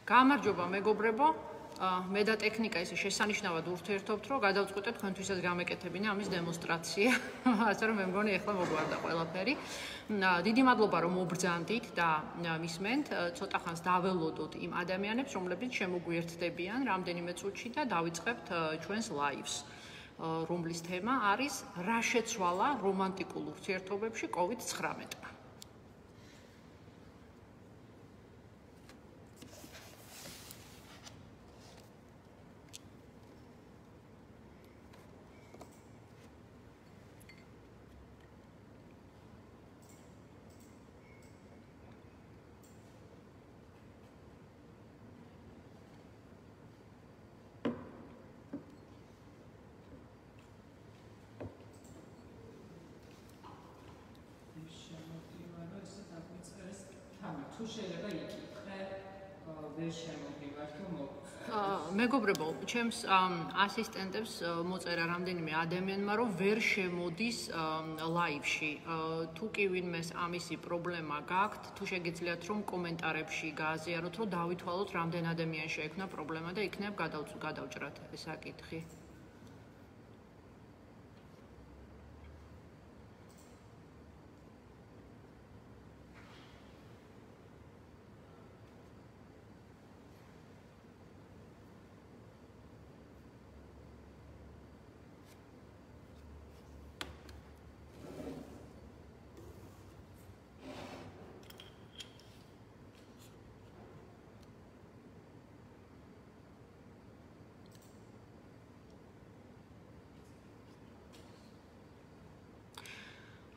გამარჯობა მეგობრებო, მე და ტექნიკა ისე შესანიშნავად ურთიერთობთ, რომ გადავწყვიტეთ თქვენთვისაც გამეკეთებინა ამის დემონსტრაცია, ასე რომ მე მგონი ახლა მოგვარდა ყველაფერი. დიდი მადლობა რომ მობრძანდით და მისმენთ, ცოტა ხანს დაველოდოთ იმ ადამიანებს, რომლებიც შემოგვიერთდებიან რამდენიმე წუთში და დავიწყებთ ჩვენს ლაივს, რომლის თემა არის რა შეცვალა რომანტიკულ ურთიერთობებში COVID-19. მეგობრებო, ჩემს ასისტენტებს მოწერა რამდენიმე ადამიანმა, რომ ვერ შემოდის ლაივში. თუ კი ვინმეს ამისი პრობლემა გაქვთ, თუ შეგიძლიათ რომ კომენტარებში გააზიაროთ, რომ დავითვალოთ რამდენ ადამიანს შეექმნა პრობლემა და იქნებ გადავჭრათ ეს საკითხი.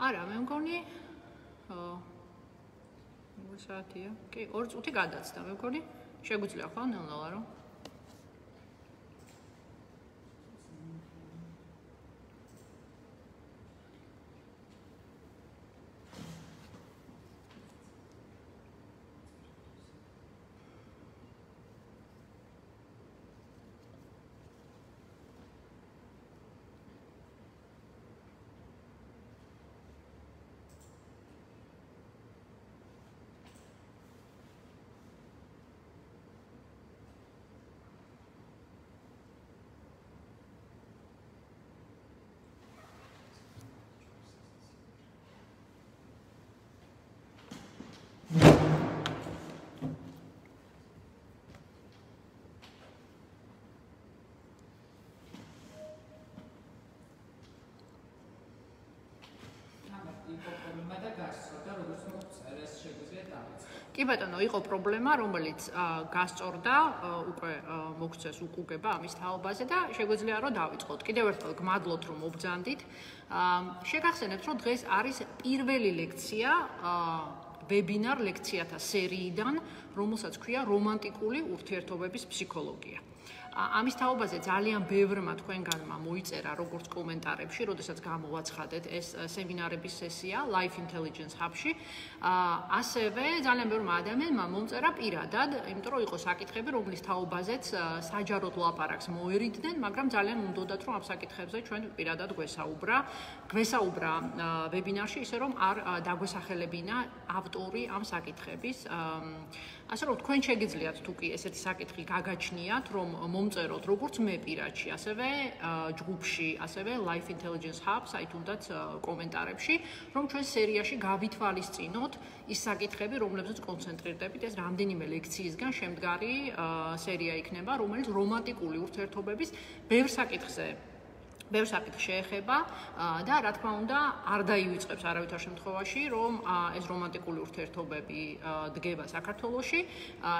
არა, მე მგონი როგორ საათია? კი, 2 წუთი გადაცდა, მე მგონი შეგვიძლია ხო ნელ-ნელა რომ კი ბატონო, იყო პრობლემა, რომელიც გასწორდა, უკვე მოგცეს უკუგება ამის თაობაზე და შეგვიძლია რომ დავიწყოთ. კიდევ ერთხელ გმადლობთ რომ მობრძანდით. შეგახსენებთ, რომ დღეს არის პირველი ლექცია ვებინარ ლექციათა სერიიდან, რომელსაც ქვია რომანტიკული ურთიერთობების ფსიქოლოგია. ამის თაობაზე ძალიან ბევრმა თქვენგანმა მოიწერა როგორც კომენტარებში, როდესაც გამოვაცხადეთ ეს სემინარების სესია Life Intelligence Hub-ში. ასევე ძალიან ბევრმა ადამიანმა მომწერა პირადად, იმიტომ რომ იყო საკითხები, რომლის თაობაზეც საჯაროდ ლაპარაკს მოერიდნენ, მაგრამ ძალიან უნდოდათ რომ ამ საკითხებზე ჩვენ პირადად გვესაუბრა ვებინარში, ისე რომ არ დაგვესახელებინა ავტორი ამ საკითხების. ასე რომ თქვენ შეგიძლიათ თუ კი ესეთი საკითხი გაგაჩნიათ, რომ მომწეროთ როგორც მე პირადში, ასევე ჯგუფში, ასევე Life Intelligence Hub, აი თუნდაც კომენტარებში, რომ ჩვენ სერიაში გავითვალისწინოთ ის საკითხები, რომლებზეც კონცენტრირდებით, ეს რამდენიმე ლექციისგან შემდგარი სერია იქნება, რომელიც რომანტიკული ურთიერთობების ბევრ საკითხს შეეხება და რა თქმა უნდა არ დაივიწყებს არავითარ შემთხვევაში, რომ ეს რომანტიკული ურთიერთობები დგება საქართველოში,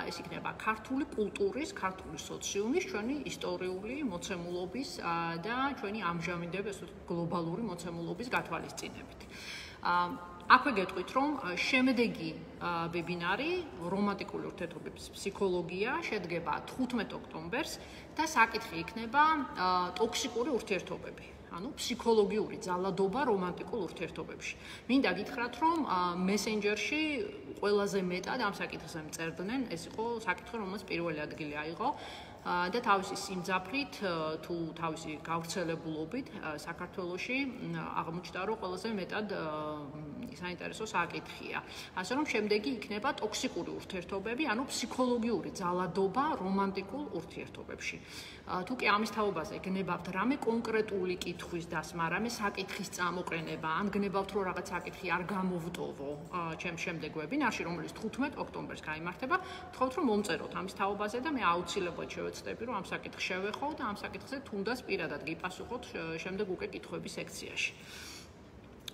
ეს იქნება ქართული კულტურის, ქართული სოციუმის, ჩვენი ისტორიული მოცემულობის და ჩვენი ამჟამინდელი გლობალური მოცემულობის გათვალისწინებით. აქვე გეტყვით, რომ შემდეგი ვებინარი რომანტიკული ურთიერთობების ფსიქოლოგია შედგება 15 ოქტომბერს და საკითხი იქნება ტოქსიკური ურთიერთობები. ანუ ფსიქოლოგიური ძალადობა რომანტიკულ ურთიერთობებში. მინდა გითხრათ, რომ მესენჯერში ყველაზე მეტად ამ საკითხზე მწერდნენ, ეს იყო საკითხი, რომელსაც პირველი ადგილი აიღო. და თავისი სიმძაფრით თუ თავისი გავრცელებულობით საქართველოში აღმოჩნდა, რომ ყველაზე მეტად ესეთი საინტერესო საკითხია. ასე რომ შემდეგი იქნება ტოქსიკური ურთიერთობები, ანუ ფსიქოლოგიური ძალადობა რომანტიკულ ურთიერთობებში. თუ კი ამის თაობაზე გნებავთ რამე კონკრეტული კითხვის დასმა, რამე საკითხის წამოყენება, ან გნებავთ რომ რაღაც საკითხი არ გამოვტოვო ჩემს შემდეგ ვებინარში, რომელიც 15 ოქტომბერს გაიმართება, ვთხოვთ რომ მომწეროთ ამის თაობაზე და მე აუცილებლად შევეცდები რომ ამ საკითხს შევეხო და ამ საკითხზე თუნდაც პირადად გიპასუხოთ შემდეგ უკვე კითხვების სექციაში.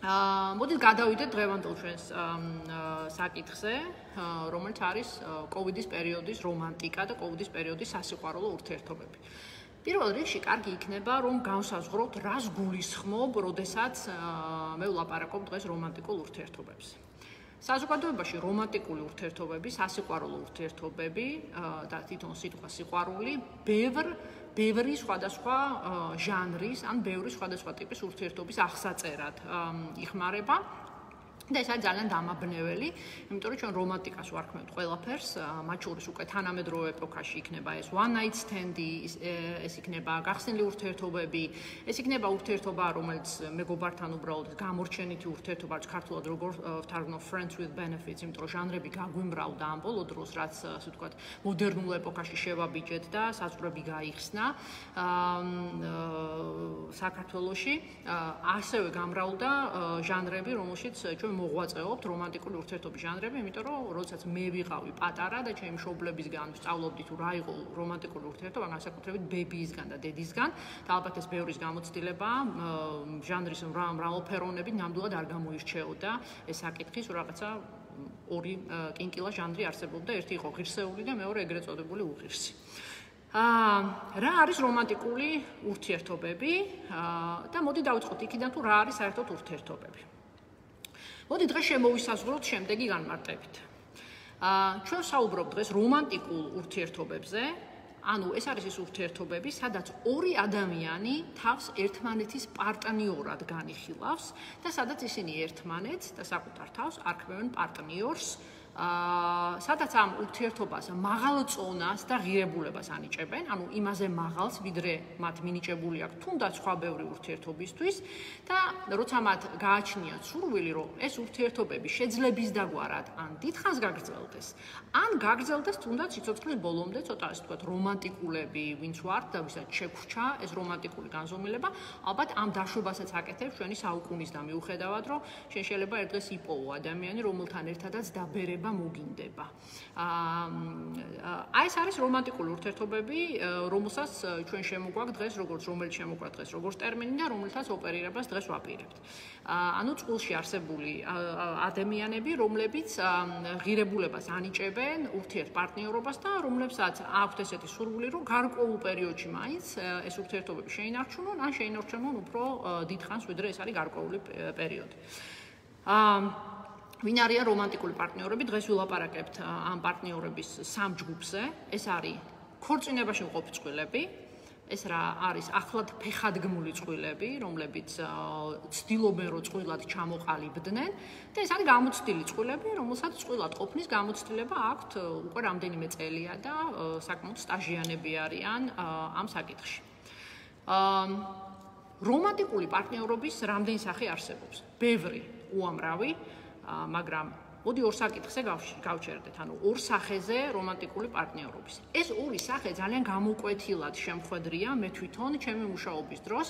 მოდით გადავიდეთ დღევანდელ ჩვენს საკითხზე, რომელიც არის კოვიდის პერიოდის რომანტიკა და კოვიდის პერიოდის სასიყვარულო ურთიერთობები. პირველ რიგში კარგი იქნება რომ განსაზღვროთ რას გულისხმობ, როდესაც მე ვლაპარაკობ დღეს რომანტიკულ ურთიერთობებზე. საზოგადოებაში რომანტიკული ურთიერთობები, სასიყვარულო ურთიერთობები და თვითონ სიტყვა სიყვარული ბევრი სხვადასხვა ჟანრის, ან ბევრი სხვადასხვა ტიპის ურთიერთობის აღსაწერად იხმარება. და ეს არის ძალიან დამაბნეველი, იმიტომ რომ ჩვენ რომანტიკას ვარქმევთ ყველაფერს, მათ შორის უკვე თანამედროვე ეპოქაში იქნება ეს one night stand-ი, ეს იქნება გახსნილი ურთიერთობები, ეს იქნება ურთიერთობა, რომელიც მეგობართან უბრალოდ გამორჩენითი ურთიერთობა, რაც ქართულად როგორ ვთარგმნო friends with benefits, იმიტომ რომ ჟანრები გაგვიმრავლდა ამ ბოლო დროს, რაც ასე ვთქვათ, მოდერნულ ეპოქაში შევაბიჯეთ და საზღვრები გაიხსნა საქართველოში, ასევე გამრავლდა ჟანრები, რომელშიც ჩვენ მოღვაწეობთ რომანტიკული ურთიერთობის ჟანრები, იმიტომ რომ როდესაც მე ვიყავი პატარა და ჩემი მშობლებისგან ვსწავლობდი თუ რა იყო რომანტიკული ურთიერთობა, განსაკუთრებით ბებიისგან და დედისგან, და ალბათ ეს ბევრის გამოცდილება, ჟანრის მრავალფეროვნებით ნამდვილად არ გამოირჩეოდა ეს საკითხი, თუ რაღაცა ორი კინკილა ჟანრი არსებობდა, ერთი იყო ღირსეული და მეორე ეგრეთ წოდებული უღირსი. რა არის რომანტიკული ურთიერთობები და მოდი დავიწყოთ იქიდან თუ რა არის საერთოდ ურთიერთობები. მოდი დღეს შემოვისაზღვროთ შემდეგი განმარტებით. ჩვენ საუბრობთ დღეს რომანტიკულ ურთიერთობებზე, ანუ ეს არის ის ურთიერთობები, სადაც ორი ადამიანი თავს ერთმანეთის პარტნიორად განიხილავს და სადაც ისინი ერთმანეთს და საკუთარ თავს არქმევენ პარტნიორს, სადაც ამ ურთიერთობას მაღალ წონას და ღირებულებას ანიჭებენ, ანუ იმაზე მაღალს, ვიდრე მათ მინიჭებული აქვს თუნდაც სხვა ბევრი ურთიერთობისთვის და როცა მათ გააჩნიათ სურვილი, რომ ეს ურთიერთობები შეძლების დაგვარად ან დიდხანს გაგრძელდეს, ან გაგრძელდეს თუნდაც სიცოცხლის ბოლომდე, ცოტა ასე ვთქვათ, რომანტიკულები, ვინც ვართ და ვისაც შეგვრჩა ეს რომანტიკული განზომილება, ალბათ ამ დაშვებასაც აკეთებს ჩვენი საუკუნის და მიუხედავად, რომ შეიძლება ერთ დღეს იპოვო ადამიანი, რომელთან ერთადაც დაბერება მოგინდება. ეს არის რომანტიკული ურთიერთობები, რომელსაც ჩვენ შემოგვაქვს დღეს, რომელიც შემოგვაქვს დღეს, როგორც ტერმინი და რომელთაც ოპერირებას დღეს ვაპირებთ. ანუ წყვილში არსებული ადამიანები, რომლებიც ღირებულებას ანიჭებენ ურთიერთპარტნიორობას და რომლებსაც აქვთ ესეთი სურვილი, რომ გარკვეულ პერიოდში მაინც ეს ურთიერთობები შეინარჩუნონ, ან შეინარჩუნონ უფრო დიდხანს, ვიდრე ეს არის გარკვეული პერიოდი. ვინ არიან რომანტიკული პარტნიორები? დღეს ვილაპარაკებთ ამ პარტნიორების სამ ჯგუფზე. ეს არის ქორწინებაში მყოფი წყვილები, ეს არის ახლად ფეხადგმული წყვილები, რომლებიც ცდილობენ, რომ წყვილად ჩამოყალიბდნენ და ეს არის გამოცდილი წყვილები, რომელსაც წყვილად ყოფნის გამოცდილება აქვთ უკვე რამდენიმე წელია და საკმაოდ სტაჟიანები არიან ამ საკითხში. რომანტიკული პარტნიორობის რამდენი სახე არსებობს? ბევრი, უამრავი, მაგრამ მოდი ორ საკითხზე გავჩერდეთ, ანუ ორ სახეზე რომანტიკული პარტნიორობის. ეს ორი სახე ძალიან გამოკვეთილად შემხვედრია მე თვითონ ჩემი მუშაობის დროს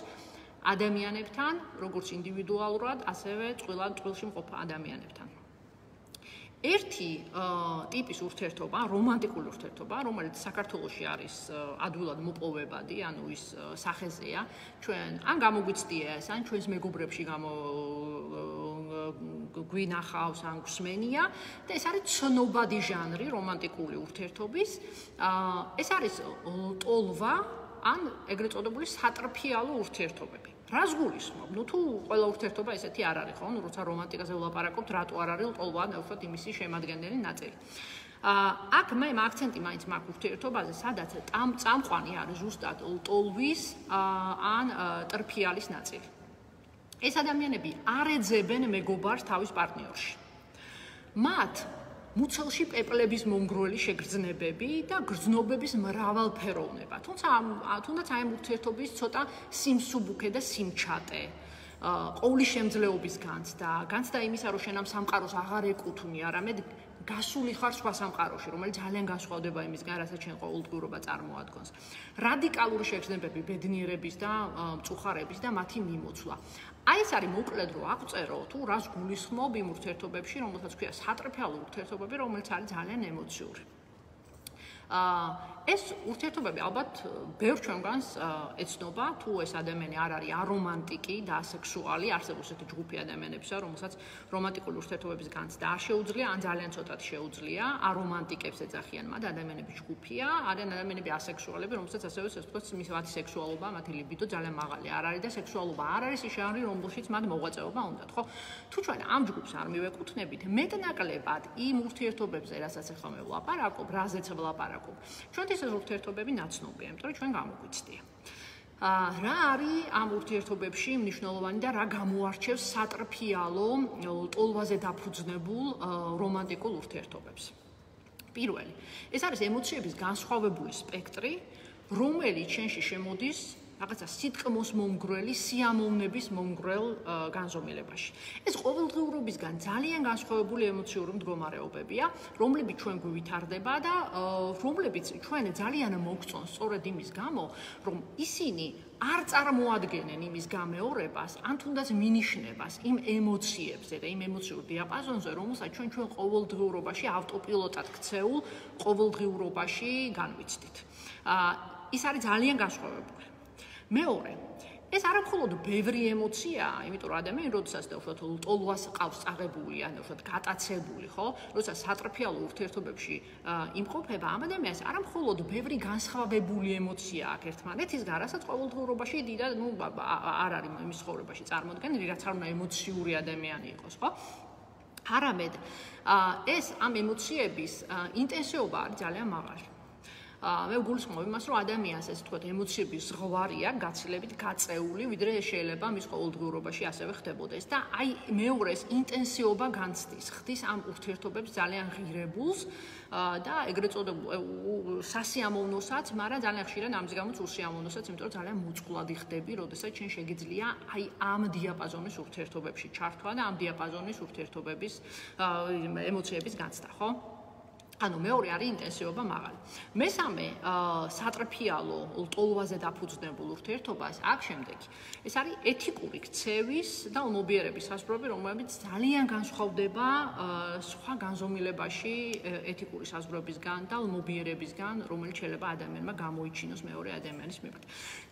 ადამიანებთან, როგორც ინდივიდუალურად, ასევე წყვილში მყოფ ადამიანებთან. ერთი ტიპის ურთიერთობა, რომანტიკული ურთიერთობა, რომელიც საქართველოში არის ადვილად მოპოვებადი, ანუ ის სახეზეა, ჩვენ ან გამოგვიცდია ეს, ან ჩვენს მეგობრებში გვინახავს, ან გვსმენია და ეს არის ცნობადი ჟანრი რომანტიკული ურთიერთობის. ეს არის ლტოლვა, ან ეგრეთ წოდებული სატრფიალო ურთიერთობები. რას გულისხმობ? ნუ თუ ყველა ურთიერთობა ესეთი არ არის, ხო? ნუ როცა რომანტიკაზე ვლაპარაკობთ, რატო არ არის ლტოლვა, ნახოთ იმისი შემადგენელი ნაწილი. აქ მე აქცენტი მაინც მაქვს ურთიერთობაზე, სადაც წამყვანი არის ზუსტად ლტოლვის ან ტრფიალის ნაწილი. ეს ადამიანები არ ეძებენ მეგობარს თავის პარტნიორში. მათ მუცელში პეპლების მომგროელი შეგრძნებები და გრძნობების მრავალფეროვნება. თუნდაც აი ამ ურთიერთობის ცოტა სიმსუბუქე და სიმჩატე. ყოვლისშემძლეობის განცდა იმისა, რომ შენ ამ სამყაროს აღარ ეკუთვნი, არამედ გასული ხარ სხვა სამყაროში, რომელიც ძალიან განსხვავდება იმისგან, რასაც შენ ყოველდღიურობა წარმოადგენს. რადიკალური შეგრძნებები ბედნიერების და მწუხარების და მათი მიმოცვლა. აი ეს არის მოკლედ რომ აღწერო თუ რას გულისხმობ იმ ურთიერთობებში, რომელსაც ქვია სატრფიალო ურთიერთობები, რომელიც არის ძალიან ემოციური. ეს ურთიერთობები ალბათ ბევრ ჩვენგანს ეცნობა, თუ ეს ადამიანი არ არის არომანტიკი და ასექსუალი, არსებობს ესეთი ჯგუფი ადამიანებისა, რომელსაც რომანტიკული ურთიერთობების განცდა არ შეუძლია, ან ძალიან ცოტად შეუძლია, არომანტიკებს ეძახიან მათ, ადამიანების ჯგუფია, არიან ადამიანები ასექსუალები, რომელსაც ასევე ესე ვთქვათ, მათი სექსუალობა, მათი ლიბიდო ძალიან მაღალი არ არის და სექსუალობა არ არის ის ჟანრი, რომელშიც მათ მოღვაწეობა უნდათ, ხო? თუ ჩვენ ამ ჯგუფს არ მივეკუთვნებით, მეტნაკლებად იმ ურთიერთობებზე, რასაც ახლა მე ვლაპარაკობ, რაზეც ვლაპარაკობ, ჩვენთვის ეს ურთიერთობები ნაცნობია, იმიტომ რომ ჩვენ გამოგვიცდია. რა არის ამ ურთიერთობებში მნიშვნელოვანი და რა გამოარჩევს სატრფიალო, ტოლვაზე დაფუძნებულ რომანტიკულ ურთიერთობებს? პირველი, ეს არის ემოციების განსხვავებული სპექტრი, რომელიც შენში შემოდის რაღაცა სიტყმოს მომგვრელი, სიამოვნების მომგვრელ განზომილებაში. ეს ყოველდღიურობისგან ძალიან განსხვავებული ემოციური მდგომარეობებია, რომლებიც ჩვენ გვივითარდება და რომლებიც ჩვენ ძალიან მოგწონს სწორედ იმის გამო, რომ ისინი არ წარმოადგენენ იმის გამეორებას, ან თუნდაც მინიშნებას იმ ემოციებზე და იმ ემოციურ დიაპაზონზე, რომელსაც ჩვენ ყოველდღიურობაში ავტოპილოტად ქცეულ ყოველდღიურობაში განვიცდით. ის არის ძალიან განსხვავებული. მეორე, ეს არა მხოლოდ ბევრი ემოციაა, იმიტომ რომ ადამიანი, როდესაც ტოლვას ყავს წაღებული, ან გატაცებული, ხო? როდესაც სატრფიალო ურთიერთობებში იმყოფება, ამ ადამიანს არა მხოლოდ ბევრი განსხვავებული ემოცია აქვს ერთმანეთისგან, რასაც ყოველდღიურობაში დიდად, არ არის იმის ცხოვრებაში წარმოქმნილი, რაც არ უნდა ემოციური ადამიანი იყოს, ხო? არამედ ეს ამ ემოციების ინტენსივობა არის ძალიან მაღალი. მე ვგულისხმობ იმას, რომ ადამიანს ეს თქვათ ემოციების ზღვარი აქვს გაცილებით გაწეული, ვიდრე შეიძლება მის ყოველდღიურობაში ასევე ხდებოდეს და აი მეორეს ინტენსივობა განცდის, ხდის ამ ურთიერთობებს ძალიან ღირებულს და ეგრეთ წოდებულ სასიამოვნოსაც, მაგრამ ძალიან ხშირად ამის გამოც უსიამოვნოსაც, იმიტომ რომ ძალიან მოწყვლადი ხდები, როდესაც შენ შეგიძლია აი ამ დიაპაზონის ურთიერთობებში ჩართვა და ამ დიაპაზონის ურთიერთობების ემოციების განცდა, ხო? ანუ მეორე არის ინტენსივობა მაღალი. მესამე, სატრფიალო ტოლვაზე დაფუძნებულ ურთიერთობას აქვს შემდეგი. ეს არის ეთიკური ქცევის და ომობიერების საზღვრები, რომელიც ძალიან განსხვავდება სხვა განზომილებაში ეთიკური საზღვრებისგან და ომობიერებისგან, რომელიც შეიძლება ადამიანმა გამოიჩინოს მეორე ადამიანის მიმართ.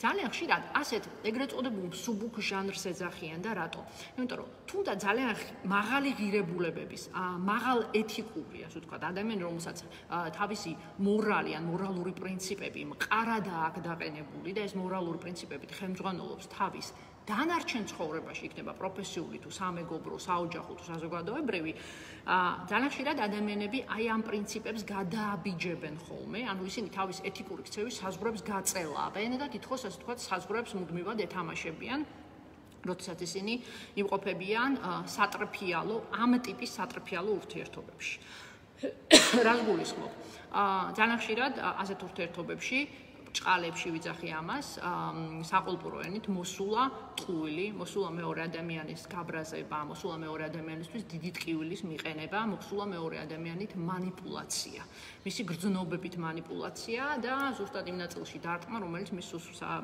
ძალიან ხშირად ასეთ ეგრეთ წოდებულ მსუბუქ ჟანრს ეძახიან და რატო? იმიტომ რომ თუნდაც ძალიან მაღალი ღირებულებების, მაღალ ეთიკური, ასე ვთქვათ, ადამიანი რომელსაც თავისი მორალი ან მორალური პრინციპები მყარადაა აქ დაყენებული და ეს მორალური პრინციპები ხელმძღვანელობს თავის დანარჩენ ცხოვრებაში, იქნება პროფესიული თუ სამეგობრო, საოჯახო თუ საზოგადოებრივი, ძალიან ხშირად ადამიანები აი ამ პრინციპებს გადააბიჯებენ ხოლმე, ანუ ისინი თავის ეთიკური ქცევის საზღვრებს გაწელავენ და თითქოს ასე ვთქვათ, საზღვრებს მუდმივად ეთამაშებიან. როდესაც ისინი იმყოფებიან სატრფიალო, ამ ტიპის სატრფიალო ურთიერთობებში. რას გულისხმობ? ძალიან ხშირად ასეთ ურთიერთობებში, ჭყალებში ვიძახი ამას, საყულპურო ენით მოსულა ტყუილი, მოსულა მეორე ადამიანის გაბრაზება, მოსულა მეორე ადამიანისთვის დიდი ტყივილის მიყენება, მოსულა მეორე ადამიანით მანიპულაცია. მისი გრძნობებით მანიპულაცია და ზუსტად იმ ნაწილში დარტყმა, რომელიც მის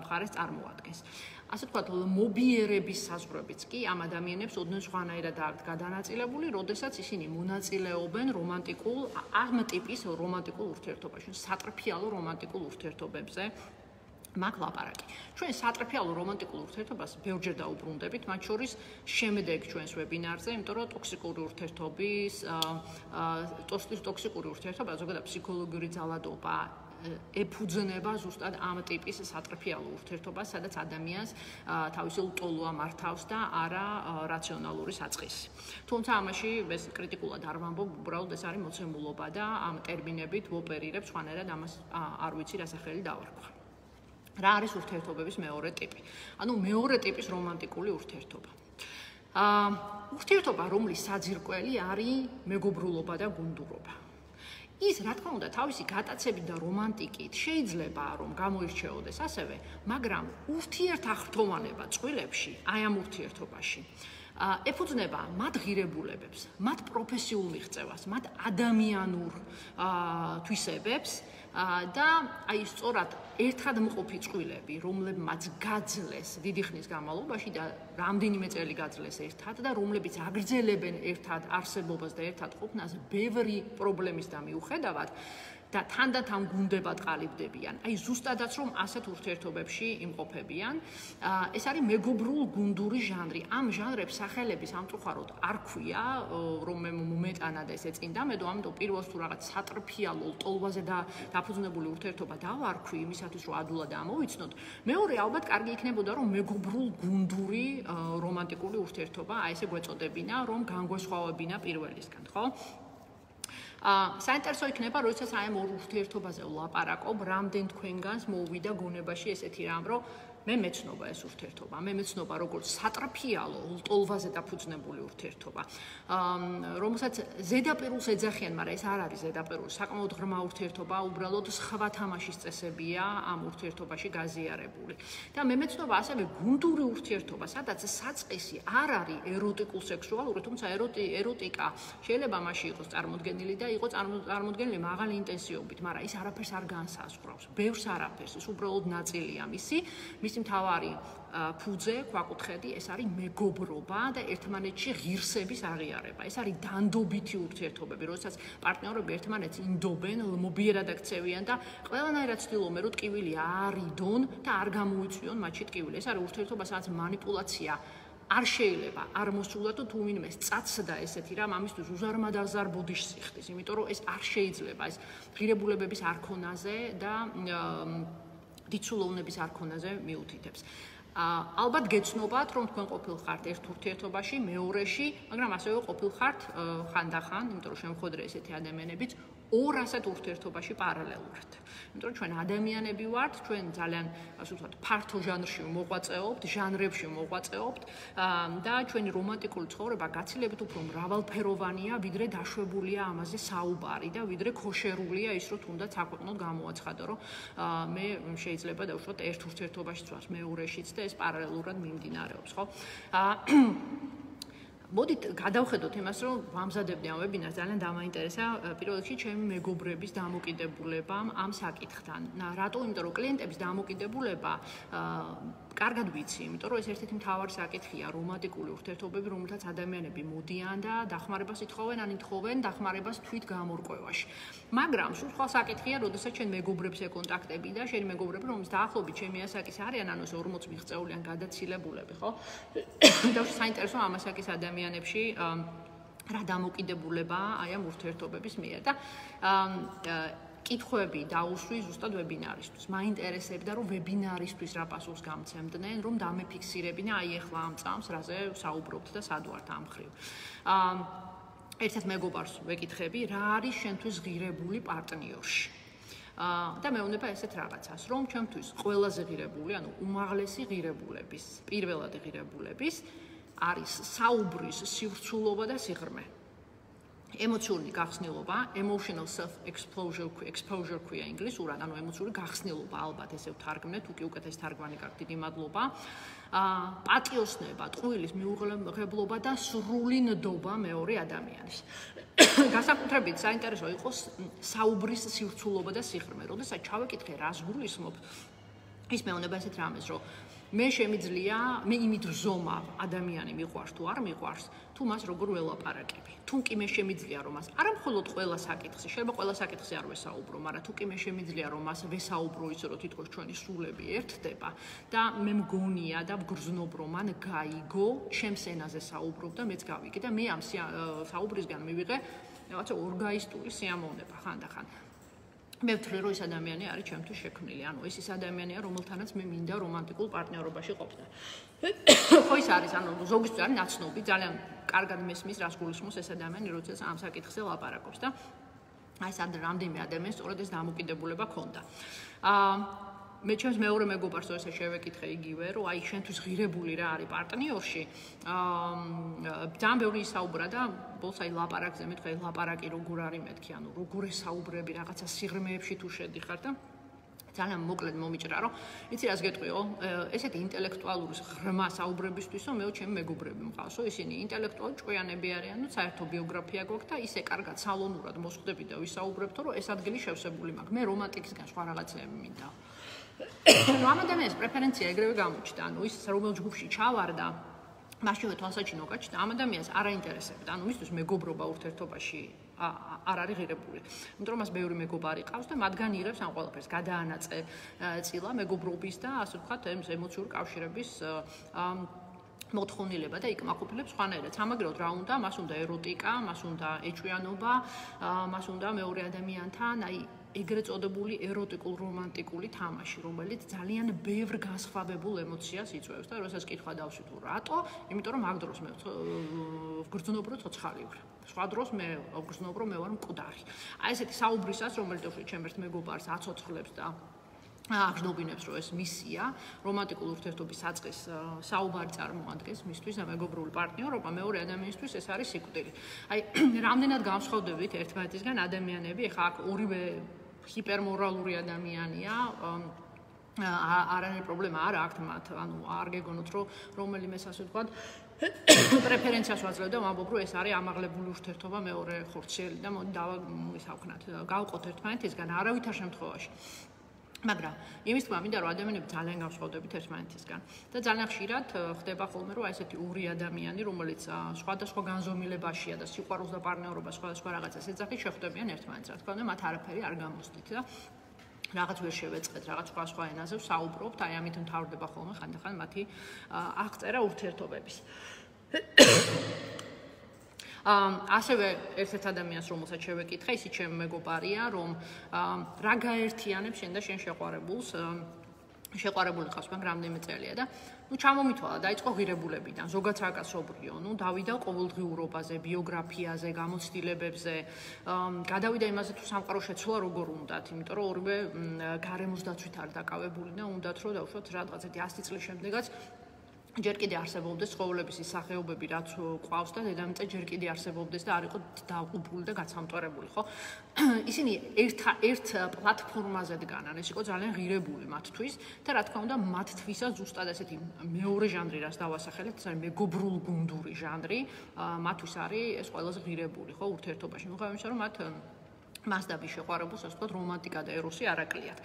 მხარეს წარმოადგენს. ასე ვთქვათ, მობიერების საზღვრებიც კი ამ ადამიანებს ოდნავ სხვანაირად აქვს გადანაწილებული, როდესაც ისინი მონაწილეობენ რომანტიკულ, ამ ტიპის რომანტიკულ ურთიერთობაში, სატრფიალო რომანტიკულ ურთიერთობებზე მაგ ლაპარაკი. ჩვენ სატრფიალო რომანტიკულ ურთიერთობას ბევრჯერ დაუბრუნდებით, მათ შორის შემდეგ ჩვენს ვებინარზე, იმიტომ რომ ტოქსიკური ურთიერთობის, ტოქსიკური ურთიერთობა, ზოგადად ფსიქოლოგიური ძალადობა ეფუძნება ზუსტად ამ ტიპის სატრფიალო ურთიერთობას, სადაც ადამიანს თავისი ტოლვა მართავს და არა რაციონალური საწყისი. თუმცა ამაში ეს კრიტიკულად არ ვამბობ, უბრალოდ ეს არის მოცემულობა და ამ ტერმინებით ვოპერირებ, სხვანაირად ამას არ ვიცი რა სახელი დავარქვა. რა არის ურთიერთობების მეორე ტიპი? ანუ მეორე ტიპის რომანტიკული ურთიერთობა. ურთიერთობა, რომლის საძირკველი არის მეგობრულობა და გუნდურობა. ის რა თქმა უნდა თავისი გატაცებით და რომანტიკით შეიძლება რომ გამოირჩეოდეს ასევე, მაგრამ ურთიერთაღრთოვანება წყვილებში, აი ამ ურთიერთობაში ეფუძნება მათ ღირებულებებს, მათ პროფესიულ მიღწევას, მათ ადამიანურ თვისებებს და აი სწორად ერთად მყოფი წყვილები, რომლებმაც გაძლეს დიდი ხნის განმავლობაში და რამდენიმე წელი გაძლეს ერთად და რომლებიც აგრძელებენ ერთად არსებობას და ერთად ყოფნას ბევრი პრობლემის და მიუხედავად და თანდათან გუნდებად ყალიბდებიან. აი ზუსტადაც რომ ასეთ ურთიერთობებში იმყოფებიან, ეს არის მეგობრულ გუნდური ჟანრი. ამ ჟანრებს სახელები სამწუხაროდ არ ქვია, რომ მე მომეტანა და ესე წინ დამედო, ამიტომ პირველს თუ რაღაც სატრფიალო, ლტოლვაზე და დაფუძნებული ურთიერთობა დავარქვი იმისათვის, რომ ადულად ამოვიცნოთ. მეორე ალბათ კარგი იქნებოდა, რომ მეგობრულ გუნდური რომანტიკული ურთიერთობა, აი ესე გვეწოდებინა, რომ განგვესხვავებინა პირველისგან, ხო? საინტერესო იქნება, როდესაც აი ამ ორ ურთიერთობაზე ვლაპარაკობ, რამდენ თქვენგანს მოვიდა გონებაში ესეთი რამ, რომ მე მეცნობა ეს ურთიერთობა, მე მეცნობა როგორც სატრფიალო, ლტოლვაზე დაფუძნებული ურთიერთობა, რომელსაც ზედაპირულს ეძახიან, მაგრამ ეს არ არის ზედაპირული, საკმაოდ ღრმა ურთიერთობა, უბრალოდ სხვა თამაშის წესებია ამ ურთიერთობაში გაზიარებული. და მე მეცნობა ასევე გუნდური ურთიერთობა, სადაც საწყისი არ არის ეროტიკულ-სექსუალური, თუმცა ეროტიკა შეიძლება მასში იყოს წარმოდგენილი და იყოს წარმოდგენილი მაღალი ინტენსივობით, მაგრამ ის არაფერს არ განსაზღვრავს, ბევრს არაფერს, ის უბრალოდ ნაწილია მისი მთავარი ფუძე, ქვაკუთხედი, ეს არის მეგობრობა და ერთმანეთში ღირსების აღიარება. ეს არის დანდობითი ურთიერთობები, როდესაც პარტნიორები ერთმანეთს ინდობენ, ლმობიერად აქცევიან და ყველანაირად ცდილობენ, რომ ტკივილი არიდონ და არ გამოიწვიონ მათში ტკივილი. ეს არის ურთიერთობა, სადაც манипуляცია არ შეიძლება არ მოსულადო თუ ვინმე წაცდა ესეთი რამ ამისთვის უზარმაზარ ბუდიშს იხდის, იმიტომ რომ ეს არ შეიძლება, ეს ღირებულებების არქონაზე და დიცულოვნების არქონაზე მიუთითებს. ალბათ გეცნობათ, რომ თქვენ ყოფილხართ ერთ ურთიერთობაში, მეორეში, მაგრამ ასევე ყოფილხართ ხანდახან, იმიტომ რომ შემოხვედრე ესეთი ადამიანებიც ორ ასეთ ურთიერთობაში პარალელურად. იმიტომ რომ ჩვენ ადამიანები ვართ, ჩვენ ძალიან, ასე ვთქვათ, ფართო ჟანრში მოღვაწეობთ, ჟანრებში მოღვაწეობთ და ჩვენი რომანტიკული ცხოვრება გაცილებით უფრო მრავალფეროვანია, ვიდრე დაშვებულია ამაზე საუბარი და ვიდრე ქოშერულია ის, რომ თუნდაც საქვეყნოდ გამოაცხადო, რომ მე შეიძლება დავუშვათ ერთ ურთიერთობაში ვარ, მეორეშიც და ეს პარალელურად მიმდინარეობს, ხო? მოდით გადავხედოთ იმას, რომ ვამზადებდი ამ ვებინარს, ძალიან დამაინტერესა პირველ რიგში ჩემი მეგობრების დამოკიდებულებამ ამ საკითხთან. რატო? იმიტომ რომ კლიენტების დამოკიდებულება კარგად ვიცი, იმიტომ რომ ეს ერთ-ერთი მთავარი საკითხია რომანტიკული ურთიერთობები, რომელთაც ადამიანები მოდიან და დახმარებას ითხოვენ, ან ითხოვენ დახმარებას თვით გამორკვევაში. მაგრამ სულ სხვა საკითხია, როდესაც ჩვენ მეგობრებს ეკონტაქტები და შენი მეგობრები, რომლის დაახლოებით ჩემი ასაკის არიან, ანუ 40 მიღწეულიან გადაცილებულები, ხო? და საინტერესო ამ ასაკის ადამიანებში რა დამოკიდებულება აი ამ ურთიერთობების მიერ და კითხვები დაუსვი ზუსტად ვებინარისთვის. მაინტერესებდა, რომ ვებინარისთვის რა პასუხს გამცემდნენ, რომ დამეფიქსირებინა აი ახლა ამ წამს, რაზე საუბრობთ და სად ვართ ამ მხრივ. ერთად მეგობარს ვეკითხები, რა არის შენთვის ღირებული პარტნიორში. და მეუბნება ესეთ რაღაცას, რომ ჩემთვის ყველაზე ღირებული, ანუ უმაღლესი ღირებულების, პირველადი ღირებულების არის საუბრის სივრცულობა და სიღრმე. ემოციური გახსნილობა, emotional self-exposure ქვია ინგლისურად, ანუ ემოციური გახსნილობა, ალბათ ესე ვთარგმნეთ, თუ კი უკეთესი თარგმანი გაქვთ, დიდი მადლობა. პატიოსნება, ტყუილის მიუღებლობა და სრული ნდობა მეორე ადამიანის. განსაკუთრებით საინტერესო იყოს საუბრის სივრცულობა და სიღრმე. როდესაც ჩავეკითხე, რას გულისხმობ, ის მეუბნება ესეთ რამეს, რომ მე შემიძლია, მე იმით ვზომავ, ადამიანი მიყვარს თუ არ მიყვარს, თუ მას როგორ ველაპარაკები. თუ კი მე შემიძლია, რომ მას არა მხოლოდ ყველა საკითხზე, შეიძლება ყველა საკითხზე არ ვესაუბრო, მაგრამ თუ კი მე შემიძლია, რომ მას ვესაუბრო ისე, რომ თითქოს ჩვენი სულები ერთდება და მე მგონია და ვგრძნობ, რომ მან გაიგო, ჩემს ენაზე საუბრობ და მეც გავიგე და მე ამ საუბრისგან მივიღე რაღაცა ორგაისტული სიამოვნება ხანდახან. მე ვთვლი, რომ ეს ადამიანი არის ჩემთვის შექმნილი, ანუ ეს ადამიანია, რომელთანაც მე მინდა რომანტიკულ პარტნიორობაში ყოფნა. ხო ის არის, ანუ ზოგისთვის არის ნაცნობი, ძალიან კარგად მესმის, რას გულისხმობს ეს ადამიანი, როდესაც ამ საკითხზე ლაპარაკობს და აი სად რამდენიმე ადამიანს სწორედ ეს დამოკიდებულება ქონდა. მე ჩემს მეორე მეგობარს როცა შევეკითხე იგივე, რომ აი შენთვის ღირებული რა არის პარტნიორში, ძალიან ბევრი ისაუბრა და ბოლოს აი ლაპარაკზე მეთქე, ლაპარაკი როგორ არის მეთქი, ანუ როგორ ესაუბრები რაღაცა სიღრმეებში თუ შედიხარ და ძალიან მოკლედ მომიჭრა, რომ იცი რას გეტყვიო, ესეთი ინტელექტუალური ღრმა საუბრებისთვისო მეო ჩემი მეგობრები მყავსო, ისინი ინტელექტუალური ჭკვიანები არიან, ну საერთო ბიოგრაფია გვაქვს და ისე კარგად სალონურად მოსხვდები და ვისაუბრებთო, რომ ეს ადგილი შევსებული მაქვს. მე რომანტიკისგან სხვა რაღაცეები მინდა. ну ამ ადამიანის პრეფერენცია ეგრევე გამოჩნდა, ანუ ის რომელ ჯგუფში ჩავარდა მაშინვე თვალსაჩინო გაჩნდა, ამ ადამიანს არ აინტერესებდა, ანუ მისთვის მეგობრობა ურთიერთობაში არ არის ღირებული. იმიტომ რომ მას ბევრი მეგობარი ყავს და მათგან იღებს ამ ყველაფერს, გადაანაწე წილა მეგობრობის და ასე ვთქვათ, ემოციური კავშირების მოთხოვნილება და იკმაყოფილებს სხვანაირად. სამაგეროდ რა უნდა, მას უნდა ეროტიკა, მას უნდა ეჭვიანობა, მას უნდა მეორე ადამიანთან, აი ეგრეთ წოდებული ეროტიკულ-რომანტიკული თამაში, რომელიც ძალიან ბევრ განსხვავებულ ემოციას იწვევს და როდესაც კითხვა დავსვი თუ რატო, იმიტომ რომ მაგ დროს მე ვგრძნობ რომ ცოცხალი ვარ. სხვა დროს მე ვგრძნობ რომ მე ვარ მკვდარი. აი ესეთი საუბრისას, რომელიც ჩემ ერთ მეგობარს აცოცხლებს და აღჯნობინებს რომ ეს მისია, რომანტიკული ურთიერთობის საწყის საუბარი წარმოადგენს მისთვის და მეგობრული პარტნიორობა მეორე ადამიანისთვის ეს არის სიკვდილი. აი რამდენად განსხვავდებით ერთმანეთისგან ადამიანები, ეხლა აქ ორივე ჰიპერმორალური ადამიანია, არანაირი პრობლემა არ აქვთ მათ, ანუ არ გეგონოთ რომ რომელიმეს ასე ვთქვათ პრეფერენციას ვაძლევ და ვამბობ რომ ეს არის ამაღლებული ურთიერთობა მეორე ხორციელი და მოდი დავისავქნათ, გავყოთ ერთმანეთისგან არავითარ შემთხვევაში. მაგრამ იმის თქმა მინდა რომ ადამიანები ძალიან განსხვავდებით ერთმანეთისგან და ძალიან ხშირად ხდება ხოლმე რომ ესეთი ორი ადამიანი რომელიც სხვადასხვა განზომილებაშია და სიყვარულს და პარტნიორობას სხვადასხვა რაღაცას ეძახით შეხვდებიან ერთმანეთს რა თქმა უნდა მათ არაფერი არ გამოსდით და რაღაც ვერ შევეწყეთ რაღაც სხვა ენაზე ვსაუბრობთ აი ამით მთავრდება ხოლმე ხანდახან მათი აღწერა ურთიერთობების ასევე ერთ ადამიანს რომელსაც შევეკითხე, ისიც ჩემი მეგობარია, რომ რა გაერთიანებს შენ და შენ შეყვარებულს, შეყვარებული ყავს მაგ რამდენიმე წელია და ну ჩამომითვალა, დაიწყო ღირებულებიდან, ზოგადად საკაცობრიო, ну დავიდა ყოველდღიურობაზე, ბიოგრაფიაზე, გამოცდილებებზე, გადავიდა იმაზე თუ სამყარო შეცვლა როგორ უნდათ, იმიტომ რომ ორივე გარემოს დაცვით არ დაკავებული და უნდათ რომ დავუშვათ რაღაც 100 წლის შემდეგაც ჯერ კიდე არსებობდეს ცხოველების ის სახეობები, რაც ყავს და დედამიწა ჯერ კიდე არსებობდეს და არ იყო დაუყუფული და გაცამტვარებული, ხო? ისინი ერთ პლატფორმაზე დგანან, ეს იყო ძალიან ღირებული მათთვის და რა თქმა უნდა, მათთვისაც ზუსტად ესეთი მეორე ჟანრი, რაც დავასახელეთ, ეს არის მეგობრულ-გუნდური ჟანრი, მათთვის არის ეს ყველაზე ღირებული, ხო, ურთიერთობაში. მიუხედავად იმისა, რომ მათ მასდაბი შეყვარებულს, ასე ვთქვათ, რომანტიკა და ეროსი არ აკლიათ.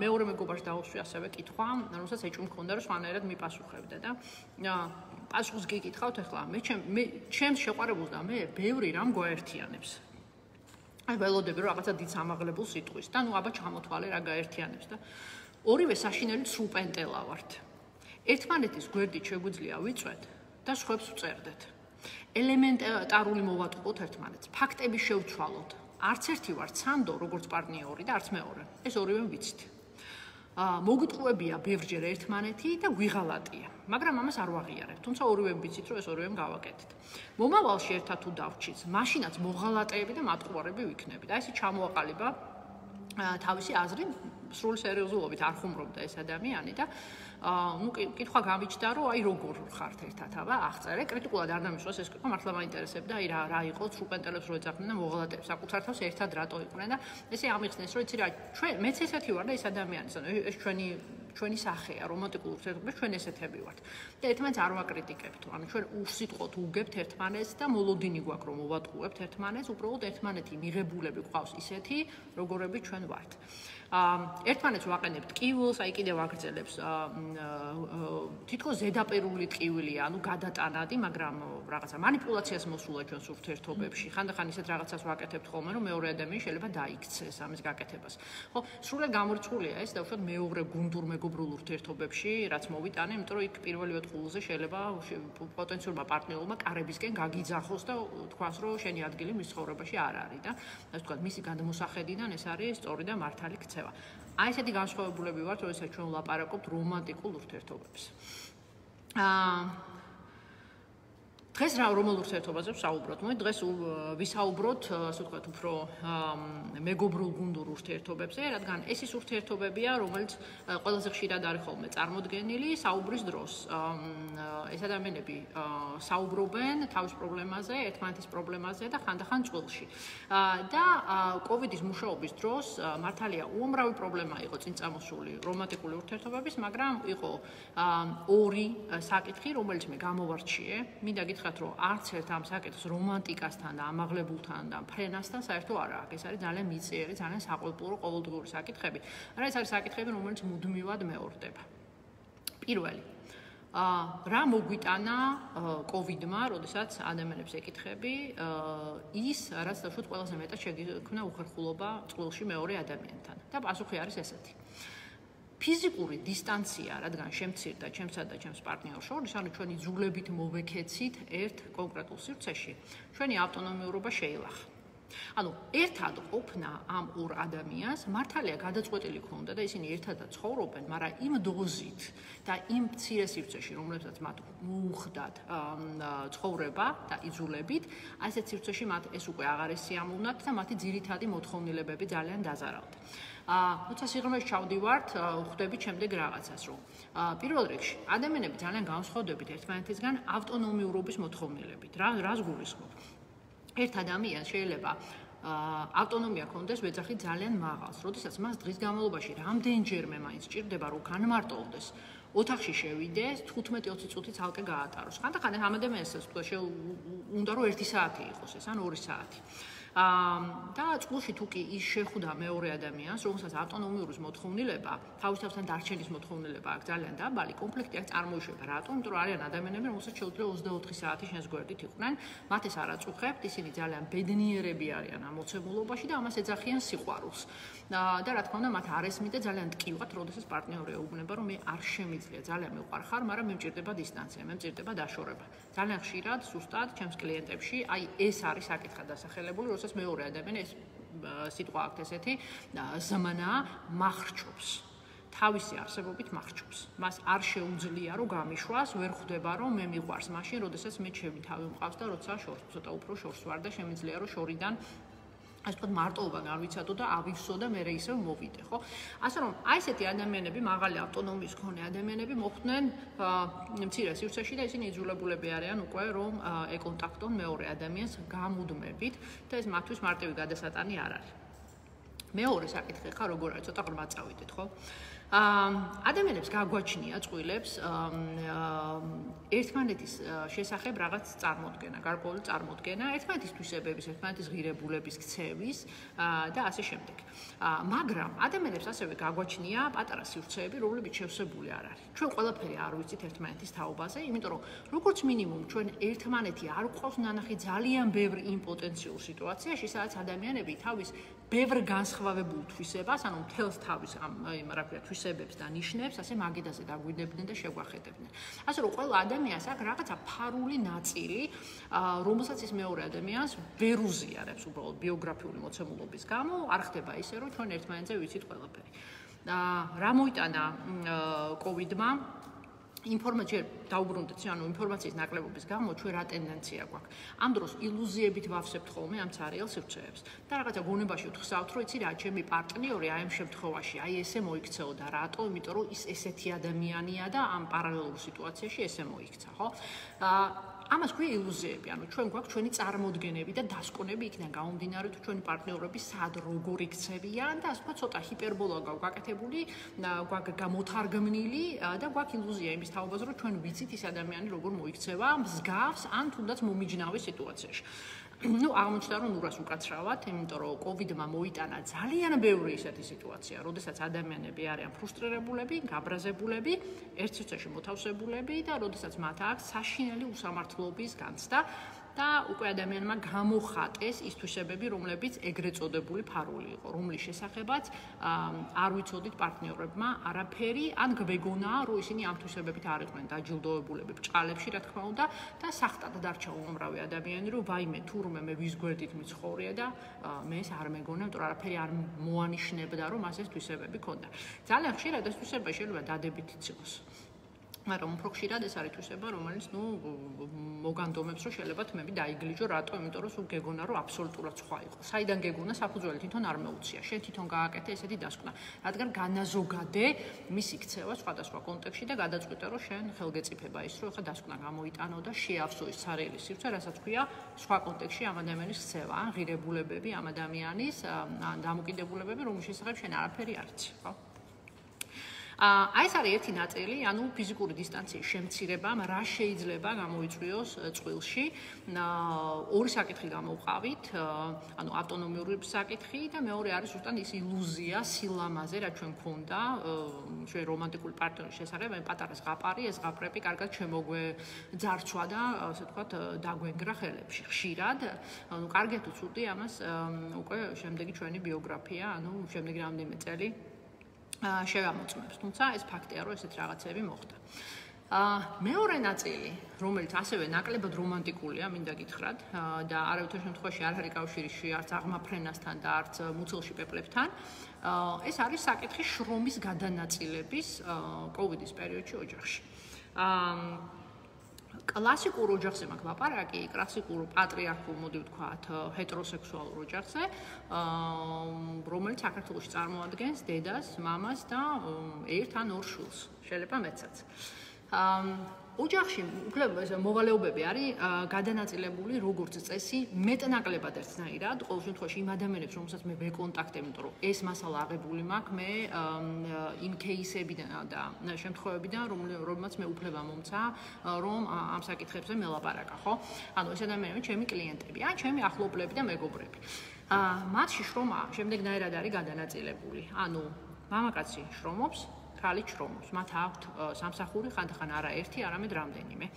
მეორე მეგობარს დავუსვი ასევე კითხვა, რომელსაც ეჭვი მქონდა, რომ სხვანაირად მიპასუხებდა და პასუხს გიკითხავთ ახლა, მე ჩემს შეყვარებულს და მე ბევრი რამ გვაერთიანებს. აი ველოდები რომ რაღაცა დიდ სამაღლებულ სიტყვის და ნუ აბა ჩამოთვალე რა გაერთიანებს და ორივე საშინელი სრულპენტელა ვართ. ერთმანეთის გვერდით შეგვიძლია ვიწვეთ და სხვებს ვწერდეთ. ელემენტარული მოვატყუოთ ერთმანეთს, ფაქტები შევცვალოთ. არც ერთი ვარ ცანდო როგორც პარტნიორი და არც მეორე. ეს ორივე ვიცით. მოგვიტყუებია ბევრჯერ ერთმანეთი და გვიღალატია, მაგრამ ამას არ ვაღიარებ. თუმცა ორივე ვიცით, რომ ეს ორივე გავაკეთეთ. მომავალში ერთად თუ დავჭით, მაშინაც მოღალატეები და მატყუარები ვიქნებით. აი ესე ჩამოაყალიბა თავისი აზრი სრული სერიოზულობით არ ხუმრობდა ეს ადამიანი და ну კითხვა გამიჩნდა რომ აი როგორ ხართ ერთად აბა აღწერე კრიტიკულად არ დამისვას ეს კითხვა მართლა მაინტერესებდა აი რა იყო სრულპენტელებს რო ეძახდნენ და მოღალატეებს საკუთარ თავს ერთად რატო იყვნენ და ესე ამიხსნეს რომ იცი რა ჩვენ მეც ესეთი ვარ და ეს ადამიანი ეს ჩვენი სახეა რომანტიკულ ურთიერთობებში ჩვენ ესეთები ვართ და ერთმანეთს არ ვაკრიტიკებთ ანუ ჩვენ უსიტყვოდ უგებთ ერთმანეთს და მოლოდინი გვაქვს რომ მოვატყუებთ ერთმანეთს უბრალოდ ერთმანეთი მიღებულები გვყავს ისეთი როგორები ჩვენ ვართ ერთმანეთს ვაყენებთ ტკივილს, აი კიდევ აგრძელებს თითქოს ზედაპირული ტკივილია, ანუ გადატანადი, მაგრამ რაღაცა манипуляციას მოსულა ჩვენს ურთიერთობებში. ხანდახან ისეთ რაღაცას ვაკეთებთ ხოლმე, რომ მეორე ადამიანი შეიძლება დაიქცეს ამის გაკეთებას. ხო, სრულად გამორიცხულია ეს, დავუშვათ მეორე გუნდურ მეგობრულ ურთიერთობებში, რაც მოვიტანე, იმიტომ რომ იქ პირველივე ტყუილზე შეიძლება პოტენციურმა პარტნიორმა კარებისკენ გაგიძახოს და თქვას, რომ შენი ადგილი მის ცხოვრებაში არ არის და ასე ვთქვათ, მისი გადმოსახედიდან ეს არის სწორი და მართალი ქცევა. აი ესეთი განსხვავებულები ვართ, როდესაც ჩვენ ვლაპარაკობთ რომანტიკულ ურთიერთობებს. დღეს რა რომელ ურთიერთობაზე ვსაუბროთ? მოდი დღეს ვისაუბროთ, ასე ვთქვათ, უფრო მეგობრულ გუნდურ ურთიერთობებზე, რადგან ეს ის ურთიერთობებია, რომელიც ყველაზე ხშირად არის ხოლმე წარმოდგენილი საუბრის დროს. ეს ადამიანები საუბრობენ თავის პრობლემაზე, ერთმანეთის პრობლემაზე და ხანდახან წყვილში. და კოვიდის მუშაობის დროს მართალია უამრავი პრობლემა იყო წინ წამოსული რომანტიკული ურთიერთობების, მაგრამ იყო ორი საკითხი, რომელიც მე გამოვარჩიე. მინდა გითხრათ, რომ არც ერთ ამ საკითხს რომანტიკასთან და ამაღლებულთან და ფრენასთან საერთო არ აქვს. ეს არის ძალიან მიწიერი, ძალიან საყოველთაო, ყოველდღიური საკითხები. არა, ეს არის საკითხები, რომელიც მუდმივად მეორდება. პირველი რა მოგვიტანა კოვიდმა, როდესაც ადამიანებს ეკითხები, ის, რაც დავუშვათ ყველაზე მეტად შეგიქმნა უხერხულობა წყვილში მეორე ადამიანთან. და პასუხი არის ესეთი. ფიზიკური დისტანცია, რადგან შემცირდა ჩემსა და ჩემს პარტნიორს შორის, ანუ ჩვენ იძულებით მოვექეცით ერთ კონკრეტულ სივრცეში, ჩვენი ავტონომიურობა შეილახა. ანუ ერთად ყოფნა ამ ორ ადამიანს მართალია გადაწყვეტილი ქონდა და ისინი ერთადაც ცხოვრობენ, მაგრამ იმ დოზით და იმ მცირე სივრცეში, რომლებსაც მათ მოუხდათ ცხოვრება და იძულებით, ასეთ სივრცეში მათ ეს უკვე აღარ ესიამოვნათ და მათი ძირითადი მოთხოვნილებები ძალიან დაზარავდა. როცა სიღრმეში ჩავდივართ, ხვდებით შემდეგ რაღაცას, რომ პირველ რიგში ადამიანები ძალიან განსხვავდებით ერთმანეთისგან ავტონომიურობის მოთხოვნილებით. რას გულისხმობ? ერთ ადამიანს შეიძლება ავტონომია ჰქონდეს ვეძახი ძალიან მაღალს, როდესაც მას დღის განმავლობაში რამდენჯერმე მაინც სჭირდება, რომ განმარტოვდეს, ოთახში შევიდეს, 15-20 წუთი ცალკე გაატაროს. ხანდახან ამ ადამიანს უნდა რომ 1 საათი იყოს ეს, ან 2 საათი. და წყვილში თუ კი ის შეხვდა მეორე ადამიანს, რომელსაც ავტონომიურის მოთხოვნილება, თავის თავთან დარჩენის მოთხოვნილება აქვს ძალიან დაბალი, კონფლიქტი აქ წარმოიშვება. რატომ? იმიტომ რომ არიან ადამიანები, რომელსაც შეუძლია 24 საათი შენს გვერდით იყვნენ, მათ ეს არ აწუხებთ, ისინი ძალიან ბედნიერები არიან ამ მოცემულობაში და ამას ეძახიან სიყვარულს. და რა თქმა უნდა, მათ არ ესმის და ძალიან მტკივართ, როდესაც პარტნიორი ეუბნება, რომ მე არ შემიძლია, ძალიან მიყვარხარ, მაგრამ მე მჭირდება დისტანცია, მე მჭირდება დაშორება. ძალიან ხშირად, სუსტად, ჩემს კლიენტებში, აი ეს არის საკითხად დასახელებული, როდესაც მეორე ადამიანი ეს სიტყვა აქვს ესეთი ზმნა მახრჩობს. თავისი არსებობით მახრჩობს. მას არ შეუძლია რომ გამიშვას, ვერ ხვდება რომ მე მიყვარს მაშინ, როდესაც მე ჩემი თავი მყავს და როცა ცოტა უფრო შორს ვარ და შემიძლია რომ შორიდან ასე ვთქვათ მარტოობა განვიცადო და ავივსო და მე ისევ მოვიდე, ხო? ასე რომ აი ესეთი ადამიანები, მაღალი ავტონომიის მქონე ადამიანები მოხვდნენ მცირე სივრცეში და ისინი იძულებულები არიან უკვე რომ ეკონტაქტონ მეორე ადამიანს გამუდმებით და ეს მათთვის მარტივი გადასატანი არ არის. მეორე საკითხი ხა როგორ არის, ცოტა ღრმად წავიდეთ, ხო? ადამიანებს გაგვაჩნია წყვილებს ერთმანეთის შესახებ რაღაც წარმოდგენა, გარკვეული წარმოდგენა, ერთმანეთის თვისებების, ერთმანეთის ღირებულების, ქცევის და ასე შემდეგ. მაგრამ ადამიანებს ასევე გაგვაჩნია პატარა სივრცეები, რომლებიც შევსებული არ არის. ჩვენ ყველაფერი არ ვიცით ერთმანეთის თაობაზე, იმიტომ რომ როგორც მინიმუმ ჩვენ ერთმანეთი არ გვყავს ნანახი ძალიან ბევრ იმპოტენციურ სიტუაციაში, სადაც ადამიანები თავის ბევრ განსხვავებულ თვისებას, ანუ მთელს თავის რა ქვია, თვისებებს და ნიშნებს, ასე მაგიდაზე დაგვიდებდნენ და შეგვახედებდნენ. ასე რომ ყველა ადამიანს აქვს რაღაცა ფარული ნაწილი, რომელსაც ის მეორე ადამიანს ვერ უზიარებს უბრალოდ ბიოგრაფიული მოცემულობის გამო, არ ხდება ისე, რომ ჩვენ ერთმანეთზე ვიცით ყველაფერი. რა მოიტანა კოვიდმა? ინფორმაცია დაუბრუნდეთ, ანუ ინფორმაციის ნაკლებობის გამო ჩვენ რა ტენდენცია გვაქვს. ამ დროს ილუზიებით ვავსებთ ხოლმე ამ ცარიელ სივრცეებს. და რაღაცა გონებაში ვთხსავთ, რომ იცი რა, ჩემი პარტნიორი აი ამ შემთხვევაში, აი ესე მოიქცეოდა, რატო? იმიტომ რომ ის ესეთი ადამიანია და ამ პარალელურ სიტუაციაში ესე მოიქცა, ხო? ამას ქვია ილუზიები, ანუ ჩვენ გვაქვს ჩვენი წარმოდგენები და დასკვნები იქიდან გამომდინარე, თუ ჩვენი პარტნიორები სად როგორ იქცევიან და ასე ვთქვათ, ცოტა ჰიპერბოლა გვაკეთებული, გვაქვს გამოთარგმნილი და გვაქვს ილუზია იმის თაობაზე, რომ ჩვენ ვიცით ის ადამიანი როგორ მოიქცევა მსგავს ან თუნდაც მომიჯნავე სიტუაციაში. აღმოჩნდა რომ ნურას უკაცრავად, იმიტომ რომ კოვიდმა მოიტანა ძალიან ბევრი ისეთი სიტუაცია, როდესაც ადამიანები არიან ფრუსტრირებულები, გაბრაზებულები, ერთ სივრცეში მოთავსებულები და როდესაც მათ აქვს საშინელი უსამართლობის განცდა და უკვე ადამიანმა გამოხატეს ის თვისებები, რომლებიც ეგრეთ წოდებული ფარული იყო, რომლის შესახებაც არ ვიცოდით პარტნიორებმა არაფერი, ან გვეგონაა, რომ ისინი ამ თვისებებით არ იყვნენ დაჯილდოებულები ბჭყალებში, რა თქმა უნდა, და სახტად დარჩა უამრავი ადამიანი, რომ ვაიმე, თურმე მე ვის გვერდით მიცხოვრია და მე ეს არ მეგონა, იმიტომ რომ არაფერი არ მოანიშნებდა, რომ მას ეს თვისებები ქონდა. ძალიან ხშირად ეს თვისება შეიძლება დადებითიც იყოს. მაგრამ უფრო ხშირად ეს არის თვისება, რომელიც მოგანდომებს, რომ შეიძლება თმები დაიგლიჯო, რატო? იმიტომ რომ სულ გეგონა, რომ აბსოლუტურად სხვა იყო. საიდან გეგონა, საფუძველი თვითონ არ მეუცია. შენ თვითონ გააკეთე ესეთი დასკვნა. რადგან განაზოგადე მისი ქცევა სხვადასხვა კონტექსტში და გადაწყვიტე, რომ შენ ხელგეწიფება ის, რომ ეხლა დასკვნა გამოიტანო და შეავსო ის სარელი სივრცე, რასაც ქვია სხვა კონტექსტში ამ ადამიანის ქცევა, ან ღირებულებები ამ ადამიანის, ან დამოკიდებულებები, რომლის შესახებ შენ არაფერი არ იცი, ხო? აი ეს არის ერთი ნაწილი, ანუ ფიზიკური დისტანციის შემცირებამ რა შეიძლება გამოიწვიოს წყვილში. ორი საკითხი გამოვყავით, ანუ ავტონომიური საკითხი და მეორე არის ზუსტად ის ილუზია, სილამაზე, რაც ჩვენ გქონდა ჩვენ რომანტიკული პარტნიორის შესახებ, აი პატარა ზღაპარი, ეს ზღაპრები კარგად შემოგვეძარცვა და ასე ვთქვათ, დაგვენგრა ხელებში. ხშირად, ანუ კარგი თუ ცუდი, ამას უკვე შემდეგი ჩვენი ბიოგრაფია, ანუ შემდეგი რამდენიმე წელი შევამოწმებს, თუმცა ეს ფაქტია, რომ ესეთ რაღაცები მოხდა. მეორე ნაწილი, რომელიც ასევე ნაკლებად რომანტიკულია, მინდა გითხრათ, და არავითარ შემთხვევაში არ არის კავშირში არც აღმაფრენასთან და არც მუცელში პეპლებთან, ეს არის საკითხი შრომის გადანაწილების კოვიდის პერიოდში ოჯახში. კლასიკურ ოჯახზე მაქვს ლაპარაკი, კლასიკურ პატრიარქულ, მოდი ვთქვათ, ჰეტეროსექსუალურ ოჯახზე, რომელიც საქართველოში წარმოადგენს დედას, მამას და ერთ ან ორ შვილს, შეიძლება მეცაც. ოჯახში მოვალეობები არის გადანაწილებული როგორც წესი მეტნაკლებად ერთნაირად, ყოველ შემთხვევაში იმ ადამიანებს, რომელსაც მე ვეკონტაქტებ, იმიტომ რომ ეს მასალა აღებული მაქვს მე იმ кейსებიდან და შემთხვევებიდან, რომელმაც მე უფლება მომცა, რომ ამ საკითხებზე მელაპარაკა, ხო? ანუ ეს ადამიანები ჩემი კლიენტები, ან ჩემი ახლობლები და მეგობრები. მათში შრომა შემდეგნაირად არის გადანაწილებული. ანუ მამაკაცი შრომობს, ხალი შრომობს, მათ აქვთ სამსახური, ხანდახან არა ერთი, არამედ რამდენიმე.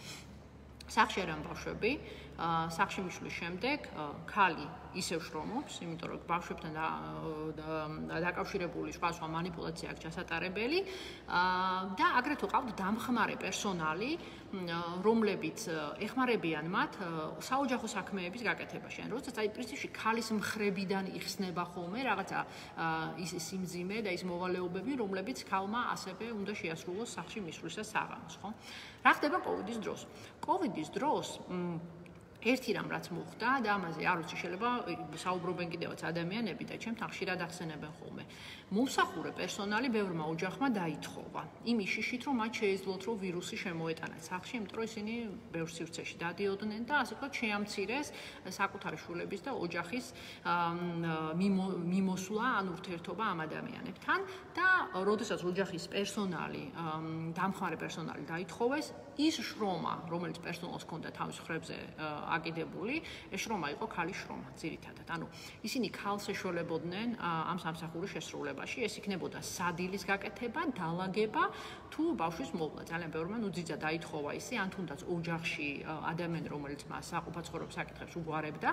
სახლში არიან ბავშვები, სახლში მისვლის შემდეგ ხალი ისევ შრომობს, იმიტომ რომ ბავშვებთან დაკავშირებული სხვა მანიპულაცია აქვს ჩასატარებელი და აგრეთვე ყავთ დამხმარე პერსონალი, რომლებიც ეხმარებიან მათ საოჯახო საქმეების გაკეთებაში. ან როდესაც აი პრინციპში ხალის მხრებიდან იხსნება ხოლმე რაღაცა ის სიმძიმე და ის მოვალეობები, რომლებიც ხალმა ასევე უნდა შეასრულოს სახლში მისვლისას საღამოს, ხო? რა ხდება კოვიდის დროს? კოვიდის დროს ერთი რამ რაც მოხდა და ამაზე არ ვიცი შეიძლება საუბრობენ კიდევაც ადამიანები და ჩემთან ხშირად ახსენებენ ხოლმე. მომსახურე პერსონალი ბევრმა ოჯახმა დაითხოვა. იმის შიშით რომ მათ შეეძლოთ რომ ვირუსი შემოეტანათ სახლში, იმიტომ რომ ისინი ბევრ სივრცეში დადიოდნენ და ასე ვთქვათ შეამცირეს საკუთარი შვილების და ოჯახის მიმოსვლა ან ურთიერთობა ამ ადამიანებთან და როდესაც ოჯახის პერსონალი, დამხმარე პერსონალი დაითხოვეს, ის შრომა, რომელიც პერსონალს ჰქონდა თავის ხრებზე აკიდებული, ეს შრომა იყო ქალის შრომა, ძირითადად. ანუ ისინი ქალს ეშოლებოდნენ ამ სამსახურის შესრულებაში, ეს იქნებოდა სადილის გაკეთება, დალაგება თუ ბავშვის მოვლა. ძალიან ბევრმა ძიძა დაითხოვა ისე, ან თუნდაც ოჯახში ადამიანი, რომელიც მას საყოფაცხოვრებო საკითხებს უგვარებდა,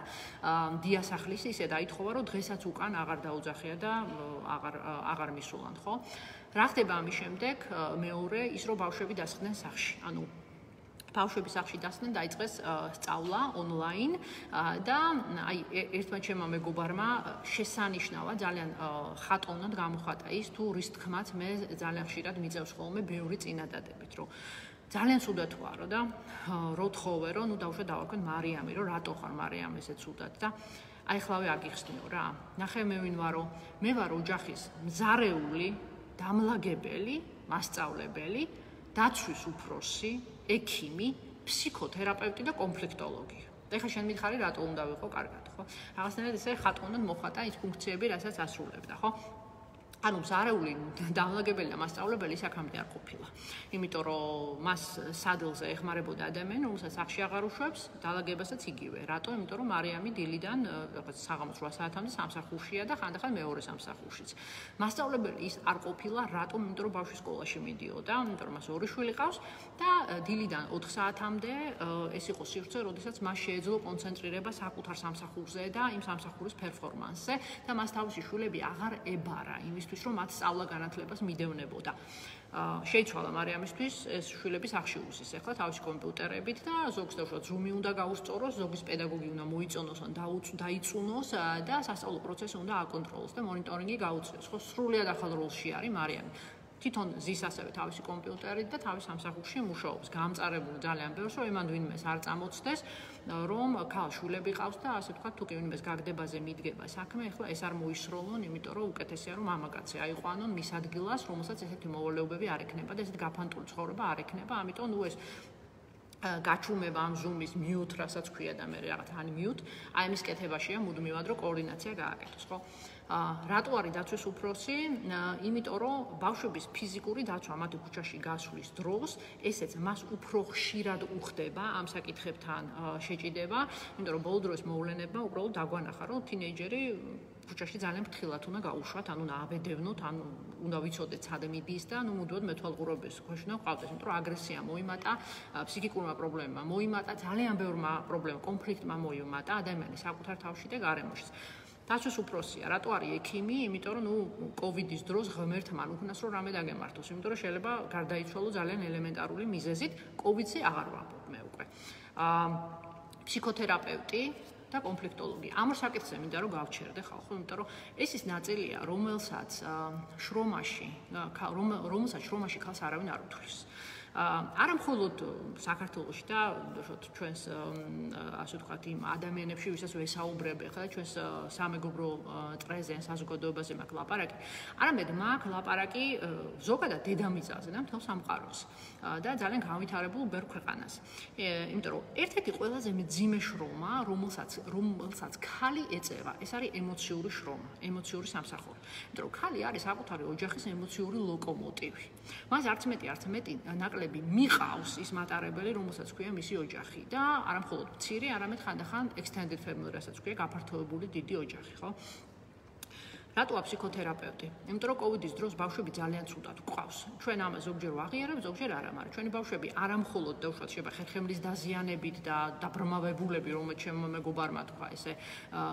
დიასახლის ისე დაითხოვა, რომ დღესაც უკან აღარ დაუძახია და აღარ მისულან, ხო? რა ხდება ამის შემდეგ? მეორე ის რომ ბავშვები დასხდნენ სახლში. ანუ ბავშვები სახლში დასხდნენ, დაიწყეს სწავლა ონლაინ და აი ერთმა ჩემმა მეგობარმა შესანიშნავად ძალიან ხატოვნად გამოხატა ის თუ რის თქმაც მე ძალიან ხშირად მიწევს ხოლმე ბევრი წინადადებით, რომ ძალიან ცუდად ვარო და რო თხოვე რომ დავუშვათ დავაკვირდ მარიამი, რომ რატო ხარ მარიამ ესე ცუდად და აი ხლავე აგიხსნიო რა. ნახე მე ვინ ვარო? მე ვარ ოჯახის მზარეული, დამლაგებელი, მასწავლებელი, დაცვის უფროსი, ექიმი, ფსიქოთერაპევტი და კონფლიქტოლოგი. და ეხლა შენ მითხარი რატო უნდა ვიყო კარგად, ხო? რაღაცნაირად ესე ხატოვნად მოხატა ის ფუნქციები, რასაც ასრულებდა, ხო? ანუ მზარეული, დამლაგებელი და მასწავლებელი აქამდე არ ყოფილა. იმიტომ რომ მას სადილზე ეხმარებოდა ადამიანი, რომელსაც სახლში აღარ უშვებს, დალაგებასაც იგივე. რატო? იმიტომ რომ მარიამი დილიდან რაღაც საღამოს 8 საათამდე სამსახურშია და ხანდახან მეორე სამსახურშიც. მასწავლებელი ის არ ყოფილა, რატომ? იმიტომ რომ ბავშვი სკოლაში მიდიოდა, იმიტომ რომ მას ორი შვილი ყავს და დილიდან 4 საათამდე ეს იყო სივრცე, როდესაც მას შეეძლო კონცენტრირება საკუთარ სამსახურზე და იმ სამსახურის პერფორმანსზე და მას თავისი შვილები აღარ ებარა იმისთვის რომ მათ სწავლა-განათლებას მიდევნებოდა. შეიცვალა მარიამისთვის ეს შვილები სახლში უსის ახლა თავისი კომპიუტერებით და ზოგს დავუშვათ Zoom-ი უნდა გაუსწოროს, ზოგის პედაგოგი უნდა მოიწონოს ან დაიწუნოს და სასწავლო პროცესი უნდა აკონტროლოს და მონიტორინგი გაუწიოს. ხო, სრულიად ახალ როლში არის მარიამი. თვითონ ზის ასევე თავისი კომპიუტერით და თავის სამსახურში მუშაობს. გამწარებული ძალიან ბევრს, რომ იმან ვინმეს არ წამოწდეს, რომ ქალშულები ყავს და ასე ვთქვათ, თუ კი ვინმეს გაგდებაზე მიდგება საქმე, ეხლა ეს არ მოისროლონ, იმიტომ რომ უკეთესია რომ მამაკაცი აიყვანონ მის ადგილას, რომელსაც ესეთი მოვალეობები არ ექნება და ესეთი გაფანტული ცხოვრება არ ექნება, ამიტომ ნუ ეს გაჩუმება ამ ზუმის მიუტ, რასაც ქვია და მე რაღაც unmute, აი ამის კეთებაშია მუდმივად რომ коორდინაცია გააკეთოს, ხო? რატო არის დაცვის უფროსი? იმიტომ რომ ბავშვების ფიზიკური დაცვა მათი ქუჩაში გასვლის დროს, ესეც მას უფრო ხშირად უხდება ამ საკითხებთან შეჭიდება, იმიტომ რომ ბოლო დროს მოვლენებმა უბრალოდ დაგვანახა, რომ თინეიჯერი ქუჩაში ძალიან ფრთხილად უნდა გაუშვათ, ანუ ნააბედევნოთ, ანუ უნდა ვიცოდეთ სად მიდის და მუდმივად მეთვალყურების ქვეშ უნდა ვყავდეს, იმიტომ რომ აგრესია მოიმატა, ფსიქიკურმა პრობლემებმა მოიმატა, ძალიან ბევრმა პრობლემამ, კონფლიქტმა მოიმატა ადამიანის საკუთარ თავში და გარემოში. დაცვის უფროსია, რატო არის ექიმი? იმიტომ რომ კოვიდის დროს ღმერთმა უქნას რომ რამე დაგემართოს, იმიტომ რომ შეიძლება გარდაიცვალო ძალიან ელემენტარული მიზეზით, კოვიდზე აღარ ვამბობ მე უკვე. ფსიქოთერაპევტი და კონფლიქტოლოგი. ამ საკითხზე მინდა რომ გავჩერდე ხალხო, იმიტომ რომ ეს ის ნაწილია, რომელსაც შრომაში ქალს არავინ არ უთვლის. არა მხოლოდ საქართველოში და ჩვენს ასე ვთქვათ იმ ადამიანებში, ვისაც ვესაუბრებ, ხა ჩვენს სამეგობრო წრეზე, საზოგადოებაზე მაქვს ლაპარაკი, არამედ მაქვს ლაპარაკი ზოგადად დედამიწაზე და მთელ სამყაროს და ძალიან განვითარებულ ბევრ ქვეყანას. იმიტომ რომ ერთ-ერთი ყველაზე მძიმე შრომა, რომელსაც ხალი ეწევა, ეს არის ემოციური შრომა, ემოციური სამსახური. იმიტომ რომ ხალი არის საკუთარი ოჯახის ემოციური ლოკომოტივი. მას არც მეტი ნაკლები მიყავს ის მატარებელი, რომელსაც ქვია მისი ოჯახი და არა მხოლოდ მცირე, არამედ ხანდახან extended family, რასაც ქვია გაფართოებული დიდი ოჯახი, ხო? რატოა ფსიქოთერაპევტი? იმიტომ რომ კოვიდის დროს ბავშვები ძალიან ცუდად გვყავს. ჩვენ ამას ზოგჯერ ვაღიარებთ, ზოგჯერ არა, მაგრამ ჩვენი ბავშვები არა მხოლოდ დაუშვათ შეიძლება ხერხემლის დაზიანებით და დაბრმავებულები, რომელიც ჩემმა მეგობარმა თქვა, ესე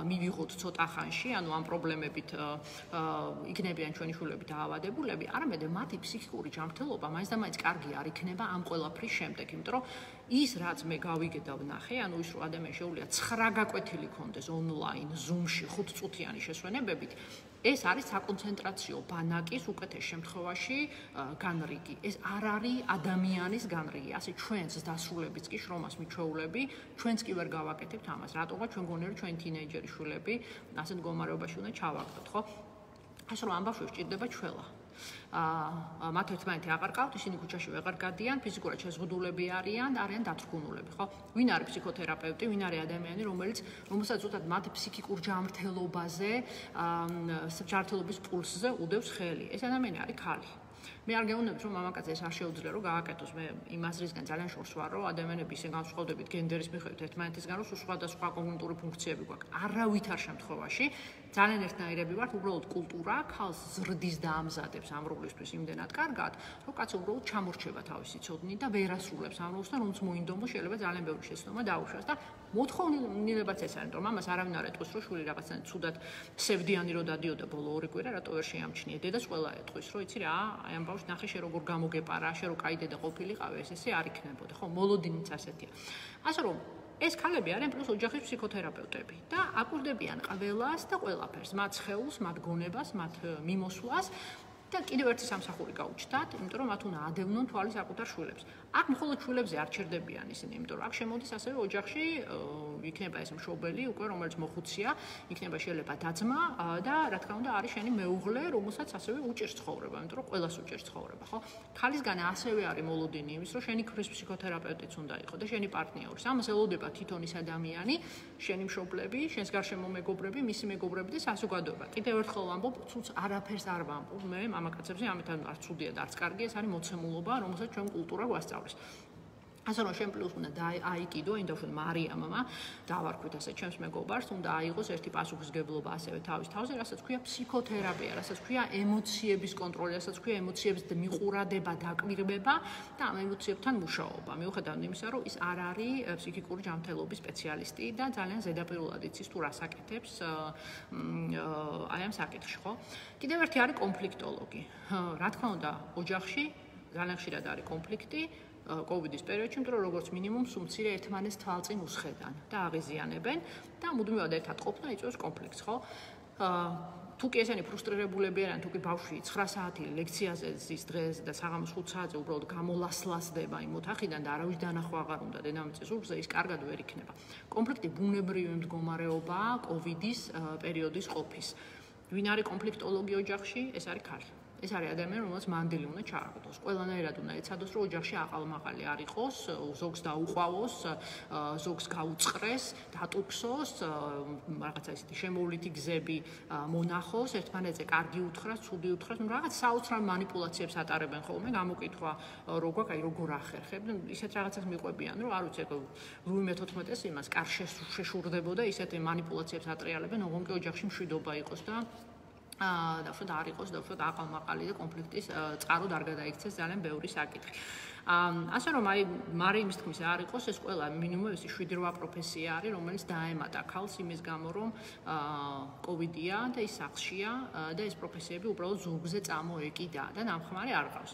მივიღოთ ცოტა ხანში, ანუ ამ პრობლემებით იქნებიან ჩვენი შვილები დაავადებულები, არამედ მათი ფსიქიკური ჯანმრთელობა მაინც და მაინც კარგი არ იქნება ამ ყველაფრის შემდეგ, იმიტომ რომ ის რაც მე გავიგე და ვნახე, ანუ ის რომ ადამიანს შეუძლია 9 გაკვეთილი ქონდეს ონლაინ, Zoom-ში 5 წუთიანი შესვენებებით, ეს არის საკონცენტრაციო ბანაკის უკეთეს შემთხვევაში განრიგი. ეს არ არის ადამიანის განრიგი. ასე ჩვენს დასრულებიც კი შრომას მიჩვეულები, ჩვენც კი ვერ გავაკეთებთ ამას. რატოღა ჩვენ გონია რომ ჩვენ თინეიჯერი შვილები ასეთ მდგომარეობაში უნდა ჩავაგდოთ, ხო? ასე რომ ამ ბავშვებს ჭირდება ჩველა. მათ ერთმანეთი აღარ ყავთ, ისინი ქუჩაში ვეღარ გადიან, ფიზიკურად შეზღუდულები არიან დათრგუნულები, ხო? ვინ არის ფსიქოთერაპევტი, ვინ არის ადამიანი, რომელსაც ზუსტად მათ ფსიქიკურ ჯანმრთელობაზე, ჯანმრთელობის პულსზე უდევს ხელი. ეს ადამიანი არის ქალი. მე არ გეუბნებით რომ მამაკაცს ეს არ შეუძლია რომ გააკეთოს. მე იმ აზრისგან ძალიან შორს ვარ, რომ ადამიანები ისე განსხვავდებით გენდერის მიხედვით ერთმანეთისგან, რომ სხვადასხვა კოგნიტური ფუნქციები გვაქვს. არავითარ შემთხვევაში ძალიან ერთნაირები ვართ, უბრალოდ კულტურა ქალს ზრდის და ამზადებს ამ როლისთვის იმდენად კარგად, რომ კაცი უბრალოდ ჩამორჩება თავისი ცოდნით და ვერ ასრულებს ამ როლს და რომც მოინდომო შეიძლება ძალიან ბევრი შეცდომა დაუშვას და მოთხოვნილებაც ეს არის, რომ მამას არავინ არ ეტყვის, რომ შვილი რაღაცნაირად ცუდად სევდიანი რო დადიოდა ბოლო 2 კვირა, რატო ვერ შეამჩნია. დედას ყველა ეტყვის, რომ იცი რა, აი ამ ბავშვს ნახე შენ როგორ გამოგეპარა, შენ რო კაი დედა ყოფილიყავი, ესე არ იქნებოდა, ხო? მოლოდინიც ასეთია. ასე რომ ეს ქალები არიან პლუს ოჯახის ფსიქოთერაპევტები და აკვირდებიან ყველას და ყველაფერს, მათ სხეულს, მათ გონებას, მათ მიმოსვლას და კიდევ ერთი სამსახური გაუჩნდათ, იმიტომ რომ მათ უნდა ადევნონ თვალი საკუთარ შვილებს. აქ მხოლოდ შვილებზე არ ჩერდებიან ისინი, იმიტომ რომ აქ შემოდის ასევე ოჯახში იქნება ეს მშობელი, უკვე რომელიც მოხუცია, იქნება შეიძლება და-ძმა და რა თქმა უნდა არის შენი მეუღლე, რომელსაც ასევე უჭერს ცხოვრება, იმიტომ რომ ყველას უჭერს ცხოვრება, ხო? ქალისგან ასევე არის მოლოდინი იმის, რომ შენი ქრის ფსიქოთერაპევტიც უნდა იყოს და შენი პარტნიორის. ამას ელოდება თვითონ ის ადამიანი, შენი მშობლები, შენს გარშემო მეგობრები, მისი მეგობრები და საზოგადოება. კიდევ ერთხელ ვამბობ, თუნდაც არაფერს არ ვამბობ მე მამაკაცებზე, ამიტომ არც ცუდია და არც კარგია, ეს არის მოცემულობა, რომელსაც ჩვენ კულტურა გვასწავლის. ასე რომ შენ პლუს უნდა აიკიდო, ინდოშენ მარიამმა დავარქვით ასე ჩემს მეგობარს, უნდა აიღოს ერთი პასუხისგებლობა ასევე თავის თავზე, რასაც ქვია ფსიქოთერაპია, რასაც ქვია ემოციების კონტროლი, რასაც ქვია ემოციების მიყურადება, დაკვირვება და ამ ემოციებთან მუშაობა. მიუხედავად იმისა, რომ ის არ არის ფსიქიკური ჯანმრთელობის სპეციალისტი და ძალიან ზედაპირულად იცის თუ რას აკეთებს აი ამ საკითხში, ხო? კიდევ ერთი არის კონფლიქტოლოგი. რა თქმა უნდა, ოჯახში ძალიან ხშირად არის კონფლიქტი. კოვიდის პერიოდში, იმიტომ რომ როგორც მინიმუმ სუმცირე ერთმანეს თვალწინ უსხედან და აღიზიანებენ და მუდმივად ერთად ყოფნა იწვევს კონფლიქტს, ხო? თუ კი ესენი ფრუსტრირებულები არიან, თუ კი ბავშვი 9 საათი ლექციაზე ზის დღეს და საღამოს 5 საათზე უბრალოდ გამოლასლასდება იმ ოთახიდან და არავის დანახვა აღარ უნდა დედამიწის ზურგზე, ის კარგად ვერ იქნება. კონფლიქტი ბუნებრივი მდგომარეობაა კოვიდის პერიოდის ყოფის. ვინ არის კონფლიქტოლოგი ოჯახში? ეს არის ქალი. ეს არის ადამიანი, რომელსაც მანდილი უნდა ჩააგდოს. ყველანაირად უნდა ეცადოს, რომ ოჯახში აყალმაყალი არ იყოს, ზოგს დაუყვავოს, ზოგს გაუწყრეს, დატუქსოს, რაღაცა ისეთი შემოვლითი გზები მონახოს, ერთმანეთზე კარგი უთხრას, ცუდი უთხრას, ну რაღაც საოცრად манипуляციებს ატარებენ ხოლმე, გამოკითხვა რო გვაქვს, აი როგორ ახერხებ, ისეთ რაღაცას მიყვებიან, რომ არ ვიცი, ლუი მე-14-ს იმას კარ შეშურდებოდა, ისეთ манипуляციებს ატრიალებენ, ოღონდ კი ოჯახში მშვიდობა იყოს და დავშოთ არ იყოს, დავშოთ აყალმაყალი და კონფლიქტის წყაროდ არ გადაიქცეს ძალიან ბევრი საკითხი. ასე რომ აი მარიამის თქმის არ იყოს, ეს ყველა მინიმუმ 7-8 პროფესია არის, რომელიც დაემატა ქალს იმის გამო, რომ კოვიდია და ის სახლშია და ეს პროფესიები უბრალოდ ზურგზე წამოეკიდა და ნამხმარი არ ყავს.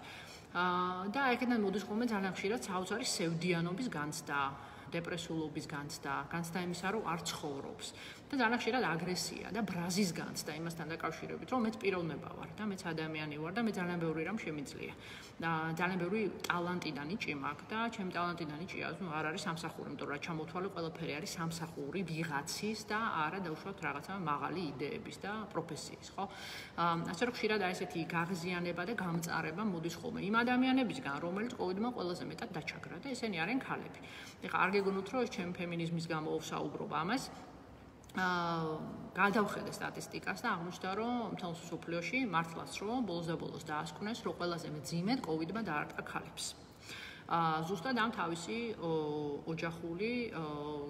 და აქედან მოდის ხოლმე ძალიან ხშირად საოცარი სევდიანობის განცდა, დეპრესულობის განცდა იმისა, რომ არ ცხოვრობს. და ძალიან ხშირად აგრესია და ბრაზის განცდა იმასთან დაკავშირებით, რომ მეც პიროვნება ვარ და მეც ადამიანი ვარ და მე ძალიან ბევრი რამ შემიძლია. და ძალიან ბევრი ტალანტიდან იჭი მაქვს და ჩემი ტალანტიდან იჭია, ну არ არის სამსახური, იმიტომ რომ რა ჩამოთვალე ყველაფერი არის სამსახური ვიღაცის და არა დავუშვათ რაღაცა მაღალი იდეების და პროფესიის, ხო? ასე რომ ხშირად არის ესეთი გაღიზიანება და გამწარება მოდის ხოლმე იმ ადამიანებისგან, რომელიც კოვიდმა ყველაზე მეტად დაჩაგრა და ესენი არიან ქალები. ეხლა არ გეგონოთ, რომ ეს ჩემი ფემინიზმის გამო ვსაუბრობ ამას. გადავხედე სტატისტიკას და აღმოჩნდა, რომ მთელ მსოფლიოში მართლაც რომ ბოლოს და ბოლოს დაასკვნეს, რომ ყველაზე მძიმედ კოვიდმა დაარტყა ქალებს. ზუსტად ამ თავისი ოჯახური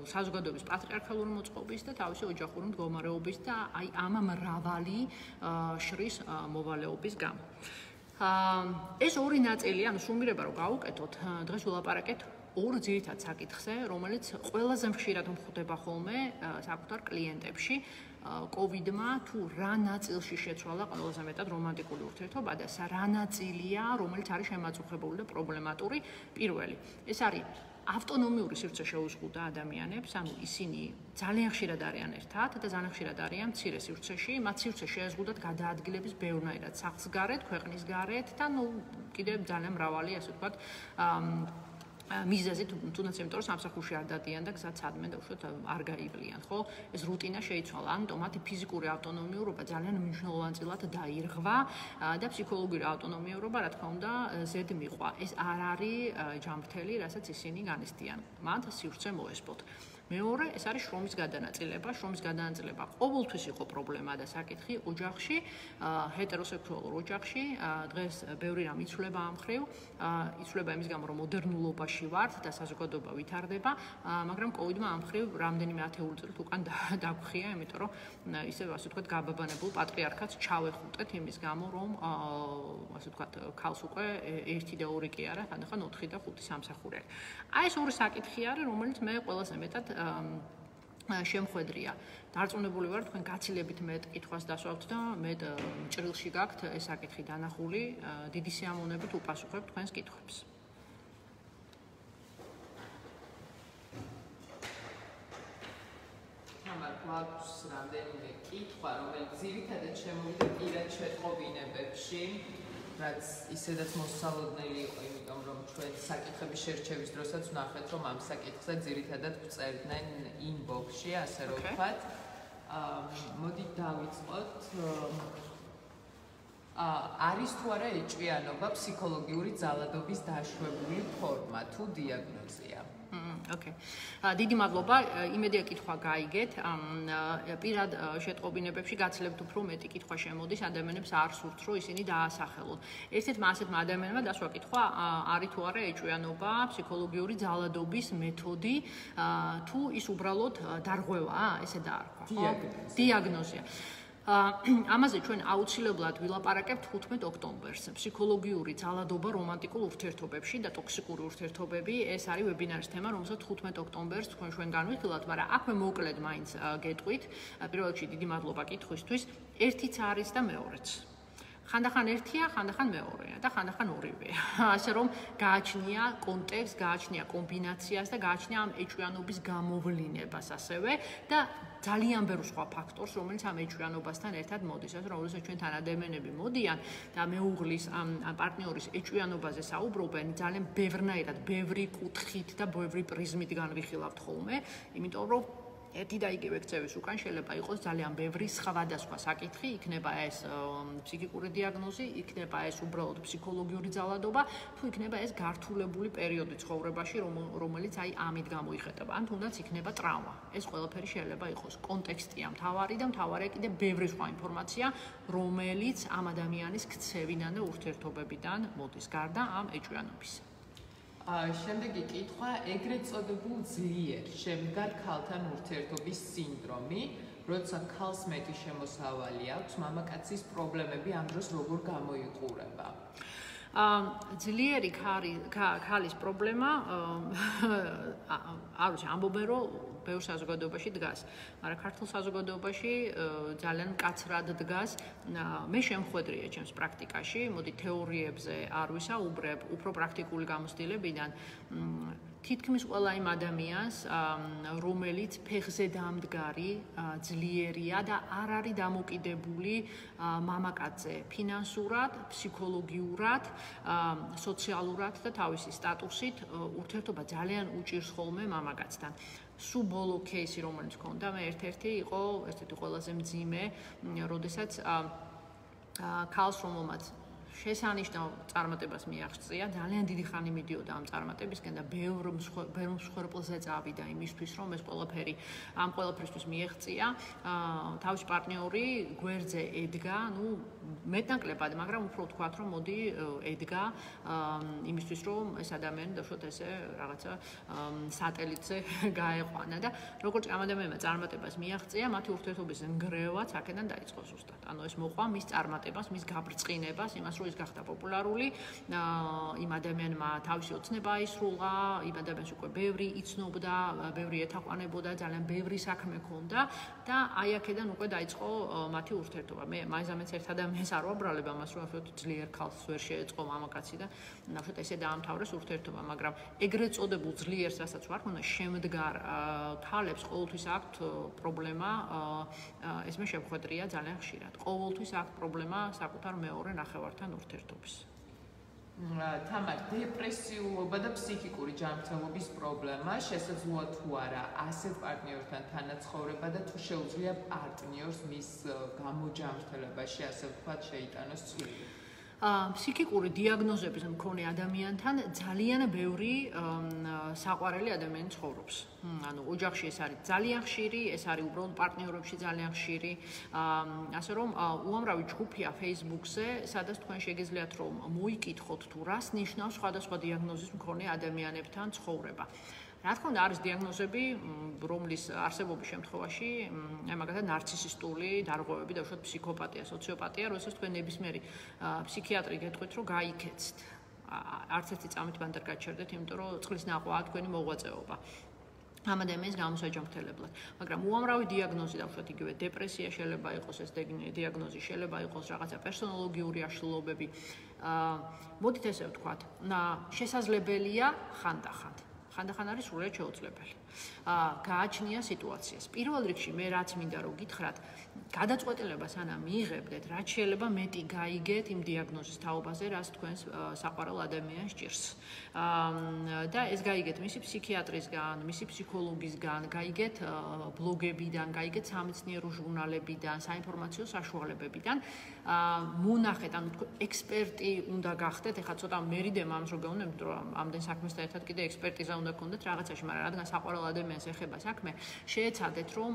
საზოგადოების პატრიარქალური მოწყობის და თავისი ოჯახური მდგომარეობის და აი ამ მრავალი შრის მოვალეობის გამო. ეს ორი ნაწილი, ანუ სუმირება რომ გავუკეთოთ, დღეს ვილაპარაკეთ ორ ძირითად საკითხზე, რომელიც ყველაზე ხშირად გვხვდება ხოლმე საკუთარ კლიენტებში. კოვიდმა თუ რა ნაწილში შეცვალა ყველაზე მეტად რომანტიკული ურთიერთობა და რა ნაწილია, რომელიც არის შემაწუხებული და პრობლემატური. პირველი, ეს არის ავტონომიური სივრცე შეუზღუდა ადამიანებს, ანუ ისინი ძალიან ხშირად არიან ერთად და ძალიან ხშირად არიან მცირე სივრცეში, მათ სივრცე შეეზღუდათ გადაადგილების ბევრნაირად სახლს გარეთ, ქვეყნის გარეთ და ნუ კიდევ ძალიან მრავალი, ასე ვთქვათ, მიზეზი თუნდაც იმიტომ რომ სამსახურში არ დადიან და გზად სადმე და უშუალოდ არ გაივლიან, ხო? ეს რუტინა შეიცვალა, ამიტომ მათი ფიზიკური ავტონომიურობა ძალიან მნიშვნელოვანწილად დაირღვა და ფსიქოლოგიური ავტონომიურობა, რა თქმა უნდა, ზედ მიყვა. ეს არ არის ჯანმრთელი, რასაც ისინი განიცდიან. მათ სივრცე მოესპოთ. მეორე, ეს არის შრომის გადანაწილება. შრომის გადანაწილება ყოველთვის იყო პრობლემა და საკითხი ოჯახში, ჰეტეროსექსუალურ ოჯახში. დღეს ბევრი რამ იცვლება ამ მხრივ, იცვლება იმის გამო, რომ მოდერნულობაში ვართ და საზოგადოება ვითარდება, მაგრამ კოვიდმა ამ მხრივ რამდენიმე ათეული წლით უკან დაგვხია, იმიტომ რომ ისე ასე ვთქვათ, გაბაბანებულ პატრიარქატს ჩავეხუტეთ იმის გამო, რომ ასე ვთქვათ, ქალს უკვე 1 და 2 კი არა, ხანდახან 4 და 5 სამსახური არის. აი ეს ორი საკითხი არის, რომელიც მე ყველაზე მეტად შემხვედრია. დარწმუნებული ვარ, თქვენ გაცილებით მეტ კითხვას დასვავთ და მეტ ჭრილში გაქვთ ეს საკითხი დანახული, დიდი სიამოვნებით უპასუხებ თქვენს კითხვებს. გვაქვს რამდენიმე კითხვა, რომელიც ძირითადად შემოვიდა პირად შეტყობინებებში, რაც ისედაც მოსალოდნელი იყო, იმიტომ რომ ჩვენ საკითხების შერჩევის დროსაც ვნახეთ, რომ ამ საკითხზე ძირითადად ვწერდნენ inbox-ში, ასე რომ ვთქვათ. მოდით დავიწყოთ. არის თუ არა ეჭვიანობა ფსიქოლოგიური ძალადობის დაშვებული ფორმა თუ დიაგნოზია? Okay. დიდი მადლობა. იმედია კითხვა გაიგეთ. პირად შეტყობინებებში გაცილებით უფრო მეტი კითხვა შემოდის ადამიანებს არ სურთ, რომ ისინი დაასახელონ. ერთ-ერთმა ასეთმა ადამიანმა დასვა კითხვა, არის თუ არა ეჭვიანობა ფსიქოლოგიური ძალადობის მეთოდი, თუ ის უბრალოდ დარღვევაა, ესე დაარქვა, ხო? დიაგნოზია. ამაზე ჩვენ აუცილებლად ვილაპარაკებთ 15 ოქტომბერს. ფსიქოლოგიური ძალადობა რომანტიკულ ურთიერთობებში და ტოქსიკური ურთიერთობები. ეს არის ვებინარის თემა, რომელსაც 15 ოქტომბერს თქვენ ჩვენგან ვიხილავთ, მაგრამ აქვე მოკლედ მაინც გეტყვით. პირველ რიგში დიდი მადლობა კითხვისთვის. ერთიც არის და მეორეც. ხანდახან ერთია, ხანდახან მეორეა და ხანდახან ორივეა. ასე რომ გააჩნია კონტექსტს, გააჩნია კომბინაციას და გააჩნია ამ ეჭვიანობის გამოვლინებას ასევე და ძალიან ბევრ სხვა ფაქტორს, რომელიც ამ ეჭვიანობასთან ერთად მოდის. ასე რომ როდესაც ჩვენთან ადამიანები მოდიან და მეუღლის ამ პარტნიორის ეჭვიანობაზე საუბრობენ, ძალიან ბევრნაირად, ბევრი კუთხით და ბევრი პრიზმით განვიხილავთ ხოლმე, იმიტომ რომ ერთი და იგივე ქცევის უკან შეიძლება იყოს ძალიან ბევრი სხვადასხვა საკითხი, იქნება ეს ფსიქიკური დიაგნოზი, იქნება ეს უბრალოდ ფსიქოლოგიური ძალადობა, თუ იქნება ეს გართულებული პერიოდი ცხოვრებაში, რომელიც აი ამით გამოიხატება, ან თუნდაც იქნება ტრავმა. ეს ყველაფერი შეიძლება იყოს. კონტექსტია მთავარი და მთავარია კიდე ბევრი სხვა ინფორმაცია, რომელიც ამ ადამიანის ქცევიდან და ურთიერთობებიდან მოდის, გარდა ამ ეჭვიანობისა. შემდეგი კითხვა, ეგრეთ წოდებულ ძლიერ შემდგარ ქალთან ურთიერთობის სინდრომი, როცა ქალს მეტი შემოსავალი აქვს, მამაკაცის პრობლემები ამ დროს როგორ გამოიყურება? ძლიერი ქალის პრობლემა არ ვიცი, ამბობენ რომ ბევრ საზოგადოებაში დგას, მაგრამ ქართულ საზოგადოებაში ძალიან მკაცრად დგას. მე შემხვედრია ჩემს პრაქტიკაში, მოდი თეორიებზე არ ვისაუბრებ, უფრო პრაქტიკული გამოცდილებიდან თითქმის ყველა იმ ადამიანს, რომელიც ფეხზე დამდგარი, ძლიერია და არ არის დამოკიდებული მამაკაცზე ფინანსურად, ფსიქოლოგიურად, სოციალურად და თავისი სტატუსით ურთიერთობა ძალიან უჭირს ხოლმე მამაკაცთან. სულ ბოლო кейსი, რომელიც მქონდა, მე ერთ-ერთი იყო ყველაზე მძიმე, როდესაც ქალს, რომელმაც შესანიშნავ წარმატებას მიაღწია, ძალიან დიდი ხანი მიდიოდა ამ წარმატებისკენ და ბევრ მსხვერპლზე წავიდა იმისთვის, რომ ეს ყველაფერი ამ ყველაფრისთვის მიეღწია. თავისი პარტნიორი გვერდზე ედგა, მეტნაკლებად, მაგრამ უფრო ვთქვათ, რომ მოდი ედგა იმისთვის, რომ ეს ადამიანი დაუშვათ ესე რაღაცა სატელიტზე გაეყვანა და როგორც ამ ადამიანმა წარმატებას მიაღწია, მათი ურთიერთობის ნგრევაც აქედან დაიწყო ზუსტად. ანუ ეს მოყვა მის წარმატებას, მის გაბრწყინებას, იმას რომ ის გახდა პოპულარული, იმ ადამიანმა თავისი ოცნება აისრულა, იმ ადამიანს უკვე ბევრი იცნობდა, ბევრი ეთაყვანებოდა, ძალიან ბევრი საქმე ჰქონდა და აი აქედან უკვე დაიწყო მათი ურთიერთობა. მე მაინც ერთ ადამიანს არ ვაბრალებ ამას, რომ ახლა ძლიერ ქალს ვერ შეეწყო მამაკაცი და ნახეთ ესე დაამთავრეს ურთიერთობა, მაგრამ ეგრეთ წოდებულ ძლიერს, რასაც ვარ ხონა შემდგარ ქალებს ყოველთვის აქვთ პრობლემა, ეს მე შემხვედრია ძალიან ხშირად. ყოველთვის აქვთ პრობლემა საკუთარ მეორე ნახევართან ურთიერთობის. თამარ, დეპრესიულობა და ფსიქიკური ჯანმრთელობის პრობლემა შესაძლოა თუ არა ასეთ პარტნიორთან თანაცხოვრება და თუ შეუძლია პარტნიორს მის გამოჯანმრთელებაში, ასე ვთქვათ, შეიტანოს წვლილი? ფსიქიკური დიაგნოზების მქონე ადამიანთან ძალიან ბევრი საყვარელი ადამიანი ცხოვრობს. ანუ ოჯახში ეს არის ძალიან ხშირი, ეს არის უბრალოდ პარტნიორებში ძალიან ხშირი. ასე რომ უამრავი ჯგუფია Facebook-ზე, სადაც თქვენ შეგიძლიათ რომ მოიკითხოთ თუ რას ნიშნავს სხვადასხვა დიაგნოზის მქონე ადამიანებთან ცხოვრება. რა თქმა უნდა, არის დიაგნოზები, რომლის არსებობის შემთხვევაში, აი მაგალითად ნარცისისტული დარღვევები, დაუშვათ ფსიქოპათია, სოციოპათია, როდესაც თქვენ ნებისმიერი ფსიქიატრი გეტყვით, რომ გაიქეცთ. არც ერთი წამით მანდ არ გაჩერდეთ, იმიტომ რომ წყლის ნაყვაა თქვენი მოღვაწეობა. ამ ადამიანის გამოსაჯამრთელებლად. მაგრამ უამრავი დიაგნოზი, დაუშვათ იგივე დეპრესია შეიძლება იყოს, ეს დიაგნოზი შეიძლება იყოს რაღაცა პერსონოლოგიური აშლილობები. მოდით ესე ვთქვათ, შესაძლებელია ხანდახან. ხანდახან არის სრულიად შეუძლებელი. გააჩნია სიტუაციას. პირველ რიგში მე რაც მინდა რომ გითხრათ, გადაწყვეტილებას ანა მიიღებდეთ, რაც შეიძლება მეტი გაიგეთ იმ დიაგნოზის თაობაზე, რაც თქვენს საყვარელ ადამიანს ჭირს. და ეს გაიგეთ მისი ფსიქიატრისგან, მისი ფსიქოლოგისგან, გაიგეთ ბლოგებიდან, გაიგეთ სამეცნიერო ჟურნალებიდან, საინფორმაციო საშუალებებიდან. მონახეთ, ანუ ექსპერტი უნდა გახდეთ, ეხლა ცოტა მერიდემ ამს რო გეუბნებით, რომ ამდენ საქმესთან ერთად კიდე ექსპერტიზა უნდა გქონდეთ რაღაცაში, მაგრამ რადგან საყვარელ ადამიანს ეხება საქმე, შეეცადეთ რომ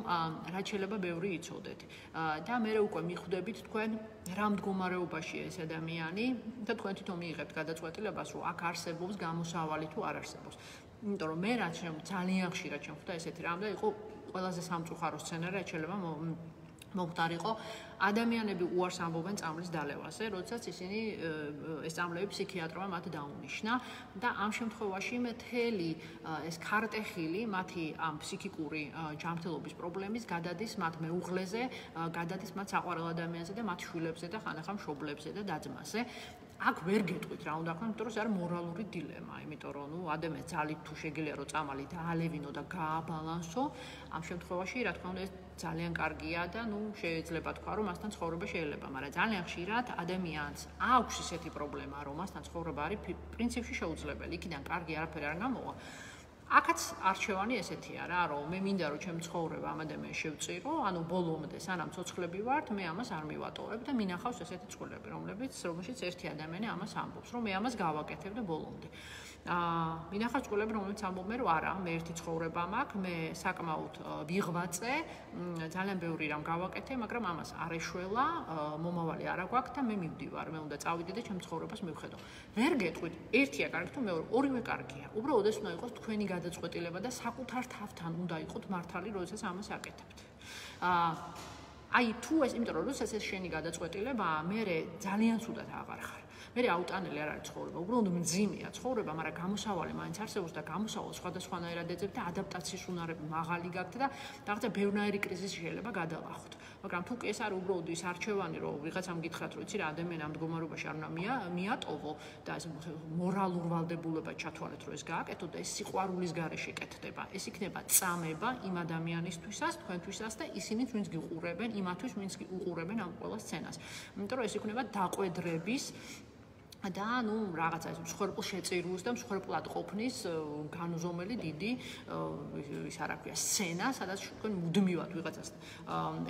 რაც შეიძლება ბევრი იცოდეთ. და მე უკვე მიხვდებით თქვენ რა მდგომარეობაში ეს ადამიანი და თქვენ თვითონ მიიღებთ გადაწყვეტილებას, რომ აქ არსებობს გამოსავალი თუ არ არსებობს. იმიტომ რომ მე რაც ძალიან ხშირად შემხვდა ესეთი რამ და იყო ყველაზე სამწუხარო სცენარი, რაც შეიძლება მომხდარიყო ადამიანები უარს ამბობენ წამლის დალევაზე, როდესაც ისინი ეს წამლები ფსიქიატრმა მათ დაუნიშნა და ამ შემთხვევაში მთელი ეს ქარტეხილი მათი ამ ფსიქიკური ჯანმრთელობის პრობლემის გადადის მათ მეუღლეზე, გადადის მათ საყვარელ ადამიანზე და მათ შვილებზე და ხანახამ მშობლებზე და და-ძმაზე. აქ ვერ გეტყვით რა უნდა ქნა, იმიტომ რომ ეს არის მორალური დილემა, იმიტომ რომ ადამიანს ძალით თუ შეგიძლია რომ წამალი დაალევინო და გააბალანსო, ამ შემთხვევაში რა თქმა უნდა ეს ძალიან კარგია და შეიძლება თქვა რომ მასთან ცხოვრება შეიძლება, მაგრამ ძალიან ხშირად ადამიანს აქვს ისეთი პრობლემა, რომ მასთან ცხოვრება არის პრინციპში შეუძლებელი, იქიდან კარგი არაფერი არ გამოვა. აქაც არჩევანი ესეთია რა, რომ მე მინდა რომ ჩემი ცხოვრება ამ ადამიანს შევწირო, ანუ ბოლომდე სანამ ცოცხლები ვართ, მე ამას არ მივატოვებ და მინახავს ესეთი წყვილები, რომელშიც ერთი ადამიანი ამას ამბობს, რომ მე ამას გავაკეთებ და ბოლომდე. მინახავს წყვილები, რომელიც ამბობენ, რომ არა, მე ერთი ცხოვრება მაქვს, მე საკმაოდ ვიღვაწე, ძალიან ბევრი რამ გავაკეთე, მაგრამ ამას არ ეშველა, მომავალი არ აგვაქვს და მე მივდივარ, მე უნდა წავიდე და ჩემ ცხოვრებას მივხედო. ვერ გეტყვით, ერთია კარგი თუ მეორე, ორივე კარგია. უბრალოდ ეს უნდა იყოს თქვენი გადაწყვეტილება და საკუთარ თავთან უნდა იყოთ მართალი, როდესაც ამას აკეთებთ. აი თუ ეს, იმიტომ რომ როდესაც ეს შენი გადაწყვეტილებაა, მე ძალიან ცუდად აღარ ხარ. მე აუტანელი არ არის ცხოვრება, უბრალოდ მძიმეა ცხოვრება, მაგრამ გამოსავალი მაინც არსებობს და გამოსავალ სხვადასხვანაირად ეძებ და ადაპტაციის უნარები მაღალი გაქვთ და რაღაცა ბევრნაირი კრიზისი შეიძლება გადალახოთ. მაგრამ თუ კი ეს არის უბრალოდ ის არჩევანი, რომ ვიღაცამ გითხრათ, რომ იცი რა, ადამიანი ამ მდგომარეობაში არ უნდა მიატოვო და ეს მორალურ ვალდებულებად ჩათვალეთ, რომ ეს გააკეთო და ეს სიყვარულის გარეშე კეთდება. ეს იქნება წამება იმ ადამიანისთვისაც, თქვენთვისაც და ისინიც, ვინც გიყურებენ, იმათვის, ვინც უყურებენ ამ ყველა სცენას. იმიტომ რომ ეს იქნება დაყვედრების და რაღაცა ეს მსხვერპლ შეწირულს და მსხვერპლად ყოფნის განუზომელი დიდი ის არ აქვს სცენა, სადაც თქვენ მუდმივად ვიღაცას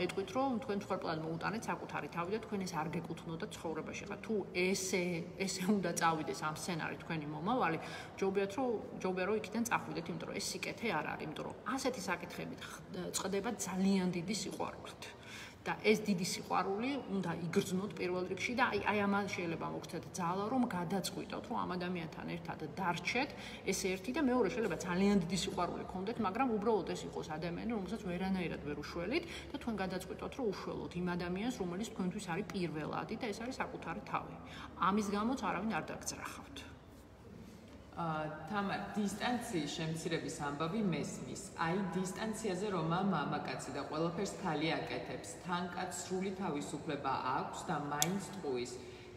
ეტყვით, რომ თქვენ მსხვერპლად მოუტანეთ საკუთარი თავი და თქვენ ეს არ გეკუთვნოდა ცხოვრებაში. ხა თუ ესე უნდა წავიდეს ამ სცენარი თქვენი მომავალი, ჯობია რომ იქიდან წახვიდეთ, იმიტომ რომ ეს სიკეთე არ არის, იმიტომ რომ ასეთი საკითხებით წყდება ძალიან დიდი სიყვარულით. და ეს დიდი სიყვარული უნდა იგრძნოთ პირველ რიგში და აი ამან შეიძლება მოგცეთ ძალა რომ გადაწყვიტოთ რომ ამ ადამიანთან ერთად დარჩეთ ეს ერთი და მეორე შეიძლება ძალიან დიდი სიყვარული გქონდეთ მაგრამ უბრალოდ ეს იყოს ადამიანი რომელსაც ვერანაირად ვერ უშველით და თქვენ გადაწყვიტოთ რომ უშველოთ იმ ადამიანს რომელიც თქვენთვის არის პირველადი და ეს არის საკუთარი თავი ამის გამოც არავინ არ დაგძრახავთ თამარ დისტანციის შემცირების ამბავი მესმის. აი დისტანციაზე რომ მამაკაცი და ყველაფერს ხალი აკეთებს, თანკაც სრული თავისუფლება აქვს და მაინც ტყუის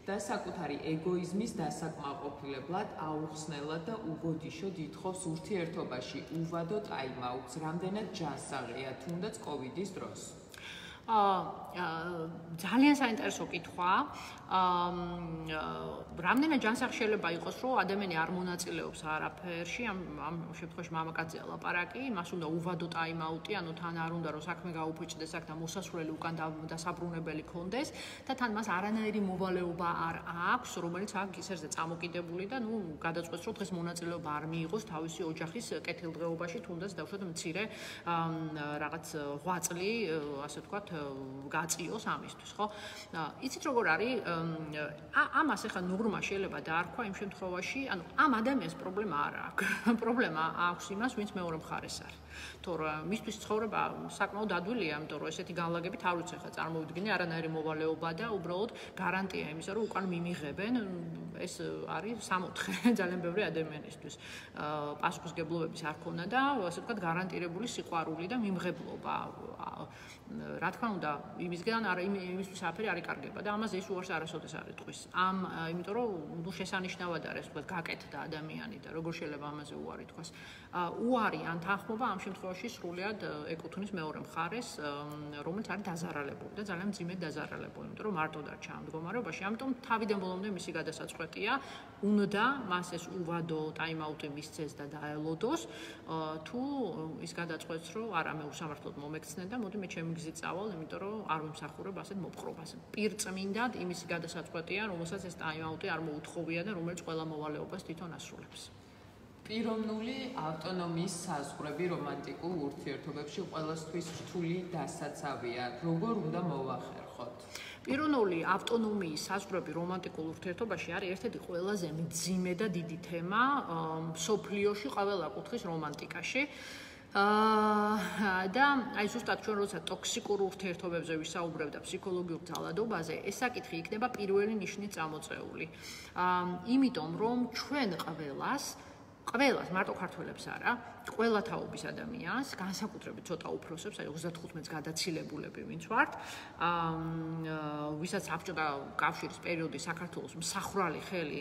და საკუთარი ეგოიზმის დასაკმაყოფილებლად აუხსნელად და უგოდიშოდ ითხოვს ურთიერთობაში უვადო ტაიმაუტს, რამდენად ჯანსაღია, თუნდაც კოვიდის დროს. ძალიან საინტერესო კითხვა. რამდენად ჯანსაღი შეიძლება იყოს, რომ ადამიანი არ მონაწილეობს არაფერში, ამ შემთხვევაში მამაკაცია ლაპარაკი, მას უნდა უვადო ტაიმაუტი, ანუ თან არ უნდა რომ საქმე გაუფუჭდეს აქ და მოსასვლელი უკან დასაბრუნებელი კონდეს და თან მას არანაირი მოვალეობა არ აქვს, რომელიც აქ ისერზე წამოკიდებული და გადაწყვეტს, რომ დღეს მონაწილეობა არ მიიღოს თავისი ოჯახის კეთილდღეობაში, თუნდაც დავუშვათ მცირე რაღაც ღვაწლი, ასე ვთქვათ, გაწიოს ამისთვის, ხო? იცით როგორ არის ამას ახლა ნორმა შეიძლება დაარქვა იმ შემთხვევაში, ანუ ამ ადამიანს პრობლემა არ აქვს. პრობლემა აქვს იმას, ვინც მეორე მხარეს არის. თორემ მისთვის ცხოვრება საკმაოდ ადვილია, იმიტომ რომ ესეთი განლაგებით არ ვიცი ხა წარმოვიდგინე არანაირი მოვალეობა და უბრალოდ გარანტია იმისა, რომ უკან მიმიღებენ, ეს არის 64 ძალიან ბევრი ადამიანისთვის. პასუხისგებლობების არ ქონა და ასე ვთქვათ გარანტირებული სიყვარული და მიმღებლობა. რა თქმა უნდა, იმისგან იმისთვის აფერი არ იკარგება და ამაზე ის უარს არასოდეს არ იტყვის. იმიტომ რომ შესანიშნავად არის, ვთქვათ, გაკეთდა ადამიანი და როგორ შეიძლება ამაზე უარი თქვას. უარი ან თანხმობა ამ შემთხვევაში სრულად ეკუთვნის მეორე მხარეს, რომელიც არის დაზარალებული და ძალიან მძიმედ დაზარალებული, იმიტომ რომ მარტო დარჩა ამ მდგომარეობაში. ამიტომ თავიდან ბოლომდე მისი გადასაწყვეტია, უნდა მას ეს უვადო ტაიმაუტი მისცეს და დაელოდოს, თუ ის გადაწყვეტს, რომ არა მე უსამართლოდ მომექცნე და მოდი მე ჩემი გზით წავალ, იმიტომ რომ არ ვიმსახურებ ასეთ მოპყრობას. პირწმინდად იმისი გადასაწყვეტია, რომელსაც ეს ტაიმაუტი არ მოუთხოვია და რომელიც ყველა მოვალეობას თვითონ ასრულებს. პიროვნული ავტონომიის საზღვრები რომანტიკულ ურთიერთობებში ყველასთვის რთული დასაცავია. როგორ უნდა მოვახერხოთ? პიროვნული ავტონომიის საზღვრები რომანტიკულ ურთიერთობაში არის ერთ-ერთი ყველაზე მძიმე და დიდი თემა მსოფლიოში ყველა კუთხის რომანტიკაში. და აი ზუსტად ჩვენ როცა ტოქსიკურ ურთიერთობებზე ვისაუბრებ და ფსიქოლოგიურ ძალადობაზე, ეს საკითხი იქნება პირველი ნიშნით წამოწეული. იმიტომ რომ ჩვენ ყველას მარტო ქართველებს არა, ყველა თაობის ადამიანს, განსაკუთრებით ცოტა უფროსებს, აი 35-ს გადაცილებულები ვინც ვართ, ვისაც საბჭოთა კავშირის პერიოდი საქართველოს მსახრალი ხელი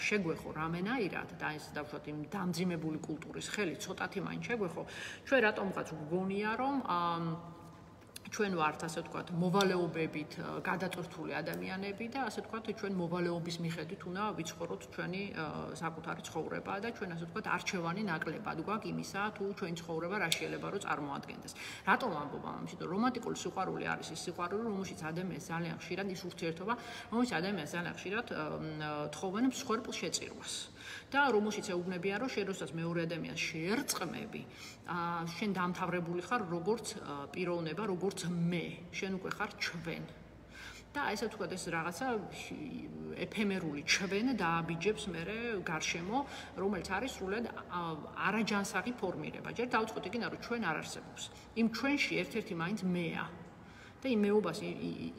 შეგვეხო რამენაირად და ეს დავუშვათ იმ დამძიმებული კულტურის ხელი ცოტათი მაინც შეგვეხო, ჩვენ რატომღაც გვგონია რომ ჩვენ ვართ ასე ვთქვათ მოვალეობებით გადაწყვეტილი ადამიანები და ასე ვთქვათ ჩვენ მოვალეობის მიხედვით უნდა ვიცხოვროთ ჩვენი საკუთარი ცხოვრება და ჩვენ ასე ვთქვათ არჩევანი ნაკლებად გვაქვს იმისა თუ ჩვენი ცხოვრება რა შეიძლება რომ წარმოადგენდეს. რატომ ამბობ ამას? იმიტომ რომ რომანტიკული სიყვარული არის ის სიყვარული, რომელშიც ადამიანს ძალიან ხშირად ის ურთიერთობა, რომელშიც ადამიანს ძალიან ხშირად თხოვენ მსხვერპლ შეწირვას. და რომელშიც ეუბნებიან რომ შენ როდესაც მეორე ადამიანს შეერწყმები, შენ დამთავრებული ხარ როგორც პიროვნება, როგორც მე, შენ უკვე ხარ ჩვენ. და ესე ვთქვათ ეს რაღაცა ეფემერული ჩვენ დააბიჯებს მერე გარშემო, რომელიც არის სრულად არაჯანსაღი ფორმირება. ჯერ დავწყოთ იქიდან რომ ჩვენ არ არსებობს. იმ ჩვენში ერთ-ერთი მაინც მეა. და იმ მეობას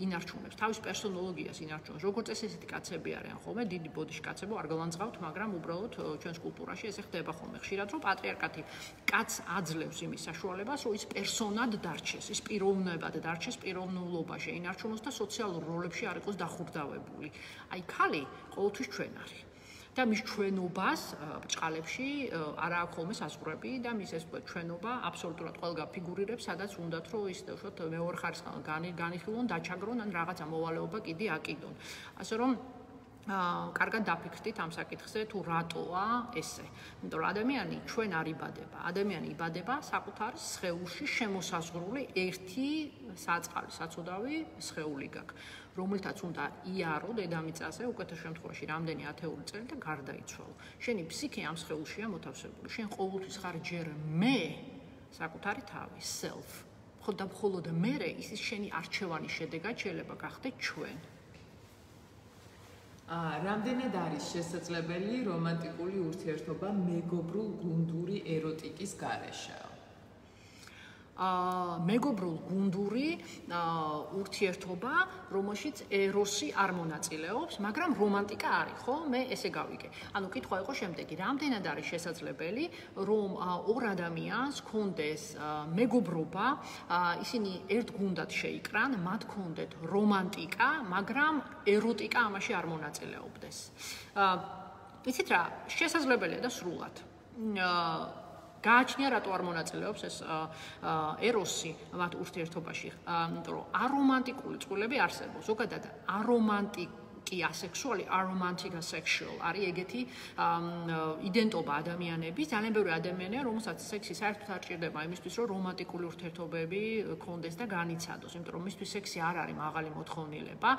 ინარჩუნებს, თავის პერსონოლოგიას ინარჩუნებს. როგორც ესეთი კაცები არიან ხოლმე, დიდი ბოდიში კაცებო არ გალანძღავთ, მაგრამ უბრალოდ ჩვენს კულტურაში ესე ხდება ხოლმე. ხშირად რომ პატრიარქატი კაცს აძლევს იმის საშუალებას, რომ ის პერსონად დარჩეს, ის პიროვნებად დარჩეს, პიროვნულობა შეინარჩუნოს და სოციალურ როლებში არ იყოს დახურდავებული. აი ქალი ყოველთვის ჩვენ არის. და მის ჩვენობას ბჭყალებში არ აქვს ხოლმე საზღვრები და მის ეს ჩვენობა აბსოლუტურად ყველგან ფიგურირებს, სადაც უნდათ რომ ის ვთქვათ მეორე ხარისხთან განიხილონ, დაჩაგრონ ან რაღაცა მოვალეობა კიდე აკიდონ. ასე რომ კარგად დაფიქრდით ამ საკითხზე თუ რატოა ესე. იმიტომ რომ ადამიანი ჩვენ არ იბადება. ადამიანი იბადება საკუთარ სხეულში შემოსაზღვრული ერთი საწყალი, საცოდავი სხეული გაქვს, რომელთაც უნდა იარო დედამიწაზე უკეთეს შემთხვევაში რამდენი ათეული წელი და გარდაიცვალო. შენი ფსიქე ამ სხეულშია მოთავსებული. შენ ყოველთვის ხარ ჯერ მე, საკუთარი თავი, self. და მხოლოდ მერე ის შენი არჩევანის შედეგად შეიძლება გახდეთ ჩვენ. რამდენად არის შესაძლებელი რომანტიკული ურთიერთობა მეგობრულ გუნდური ეროტიკის გარეშე? მეგობრულ გუნდური ურთიერთობა, რომელშიც ეროსი არ მონაწილეობს, მაგრამ რომანტიკა არის, ხო? მე ესე გავიგე. ანუ კითხვა იყო შემდეგი, რამდენად არის შესაძლებელი, რომ ორ ადამიანს ჰქონდეს მეგობრობა, ისინი ერთ გუნდად შეიკრან, მათ ჰქონდეთ რომანტიკა, მაგრამ ეროტიკა ამაში არ მონაწილეობდეს. იცით რა, შესაძლებელია და სრულად. გააჩნია რატო არ მონაწილეობს ეს ეროსი მათ ურთიერთობაში, იმიტომ რომ არომანტიკული წყვილები არსებობს. ზოგადად ასექსუალი, aromantic asexual არის ეგეთი იდენტობა ადამიანების, ძალიან ბევრი ადამიანია, რომელსაც სექსი საერთოდ არ ჭირდება იმისთვის, რომ რომანტიკული ურთიერთობები გქონდეს და განიცადოს, იმიტომ რომ მისთვის სექსი არ არის მაღალი მოთხოვნილება,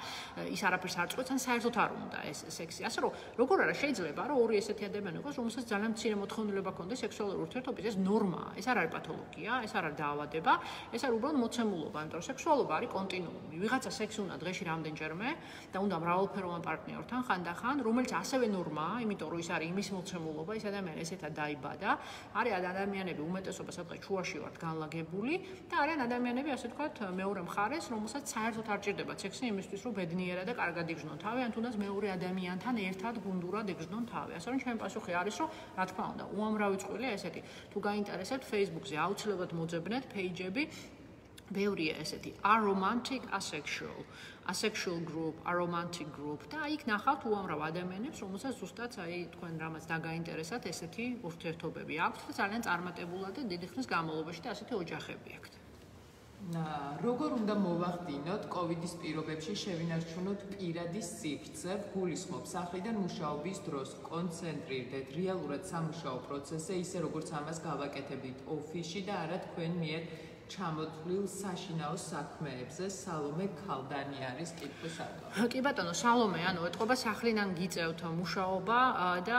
ის არაფერს არ წყვეტს, ან საერთოდ არ უნდა ეს სექსი. ასე რომ როგორ არა შეიძლება, რომ ორი ესეთი ადამიანი იყოს, რომელსაც ძალიან მცირე მოთხოვნილება გქონდეს სექსუალური ურთიერთობის, ეს ნორმაა, ეს არ არის პათოლოგია, ეს არ არის დაავადება, ეს არის უბრალოდ მოცემულობა, იმიტომ რომ სექსუალობა არის კონტინუუმი. ვიღაცა სექსი უნდა დღეში რამდენჯერმე და უნდა მრავალფეროვან პარტნიორთან ხანდახან, რომელიც ასევე ნორმაა, იმიტომ რომ ის არის იმის მოცემულობა, ის ადამიანი ესეთად დაიბადა. არის ადამიანები უმეტესობა სადღაც შუაში ვართ განლაგებული და არიან ადამიანები, ასე ვთქვათ, მეორე მხარეს, რომელსაც საერთოდ არ ჭირდება სექსი იმისთვის, რომ ბედნიერად და კარგად იგრძნონ თავი, ან თუნდაც მეორე ადამიანთან ერთად გუნდურად იგრძნონ თავი. ასე რომ ჩემი პასუხი არის, რომ რა თქმა უნდა, უამრავი წყვილია ესეთი. თუ გაინტერესებთ Facebook-ზე, აუცილებლად მოძებნეთ page-ები, ბევრია ესეთი aromantic asexual group, aromantic group და იქ ნახავთ უამრავ ადამიანებს, რომელსაც ზუსტად აი თქვენ რამაც დაგაინტერესათ ესეთი ურთიერთობები აქვთ და ძალიან წარმატებულად და დიდი ხნის განმავლობაში და ასეთი ოჯახები აქვთ. როგორ უნდა მოვახდინოთ კოვიდის პირობებში შევინარჩუნოთ პირადი სივრცე, გულისხმობ სახლიდან მუშაობის დროს, კონცენტრირდეთ რეალურად სამუშაო პროცესზე, ისე როგორც ამას გავაკეთებდით ოფისში და არა თქვენ მიერ ჩამოთვლილ საშინაო საქმეებზე სალომე ქალდანი არის კითხვის ავტორი. კი ბატონო, სალომე, ანუ ეთყობა სახლიდან გიწევთ მუშაობა და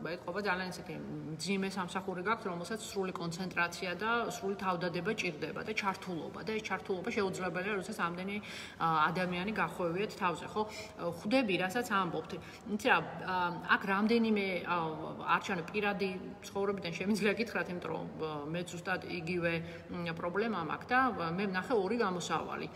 ეთყობა ძალიან ისეთი მძიმე სამსახური გაქვთ, რომელსაც სრული კონცენტრაცია და სრული თავდადება ჭირდება და ჩართულობა და ეს ჩართულობა შეუძლებელია, როდესაც ამდენი ადამიანი გახვევიათ თავზე, ხო? ხვდები, რასაც ამბობთ. იცი რა, აქ რამდენიმე არჩევნე პირადი ცხოვრებიდან შემიძლია გითხრათ, იმიტომ რომ მე ზუსტად იგივე პრობლემა მაქვს და მე ვნახე ორი გამოსავალი.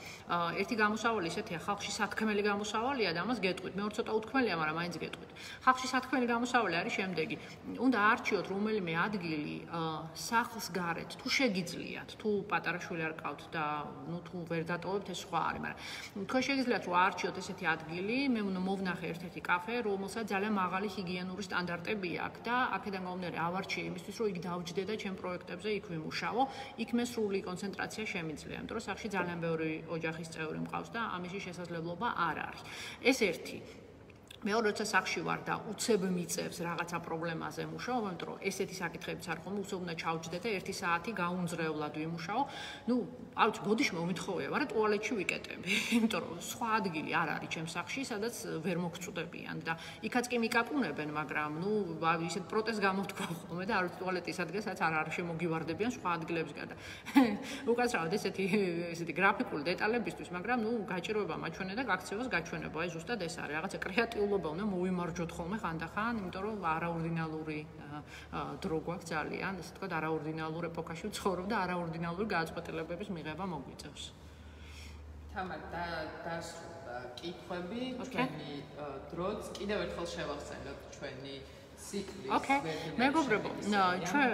ერთი გამოსავალი ისეთია, ხალხში სათქმელი გამოსავალია და ამას გეტყვით. მეორე ცოტა უთქმელია, მაგრამ მაინც გეტყვით. ხალხში სათქმელი გამოსავალი არის შემდეგი. უნდა არჩიოთ რომელიმე ადგილი სახლს გარეთ, თუ შეგიძლიათ, თუ პატარა შვილი არ ყავთ და თუ ვერ დატოვებთ, ეს სხვა არის, მაგრამ თქვენ შეგიძლიათ რომ არჩიოთ ესეთი ადგილი, მე მოვნახე ერთ-ერთი კაფე, რომელსაც ძალიან მაღალი ჰიგიენური სტანდარტები აქვს და აქედან გამომდინარე ავარჩიე იმისთვის, რომ იქ დავჯდე და ჩემ პროექტებზე იქ ვიმუშაო, იქ მე სრული კონცენტრაცია შემიძლია, იმიტომ რომ სახლში ძალიან ბევრი ოჯახის წევრი მყავს და ამისი შესაძლებლობა არ არის. ეს ერთი. მეორე როცა სახლში ვარ და უცებ მიწევს რაღაცა პრობლემაზე მუშაობ, იმიტომ რომ ესეთი საკითხებიც არ ხომ უცებ უნდა ჩავჯდე და 1 საათი გაუნძრევლად ვიმუშაო. ნუ, აუც ბოდიში მომითხოვია, მაგრამ ტუალეტში ვიკეტები, იმიტომ რომ სხვა ადგილი არ არის ჩემს სახლში, სადაც ვერ მოგწუდებიან და იქაც კი მიკაკუნებენ, მაგრამ ნუ ისეთ პროტესტს გამოვთქვა ხოლმე და არის ტუალეტის ადგილი, სადაც არ შემოგივარდებიან სხვა ადგილების გარდა. უკაცრავად ესეთი გრაფიკული დეტალებისთვის, მაგრამ ნუ გაჭიროება მაჩვენე და გაქცევას გაჩვენება, აი ზუსტად ეს არის, რაღაცა კრეატიული უნდა მოვიმარჯვოთ ხოლმე ხანდახან, იმიტომ რომ არაორდინალური დრო გვაქვს ძალიან, ესე ვთქვათ, არაორდინალურ ეპოქაში ვცხოვრობ და არაორდინალური გადაწყვეტილებების მიღება მოგვიწევს. თამარ, დასრულდა კითხვები, ჩვენი დროც კიდევ ერთხელ შევახსენოთ ჩვენი ციკლის მეგობრებო, ჩვენ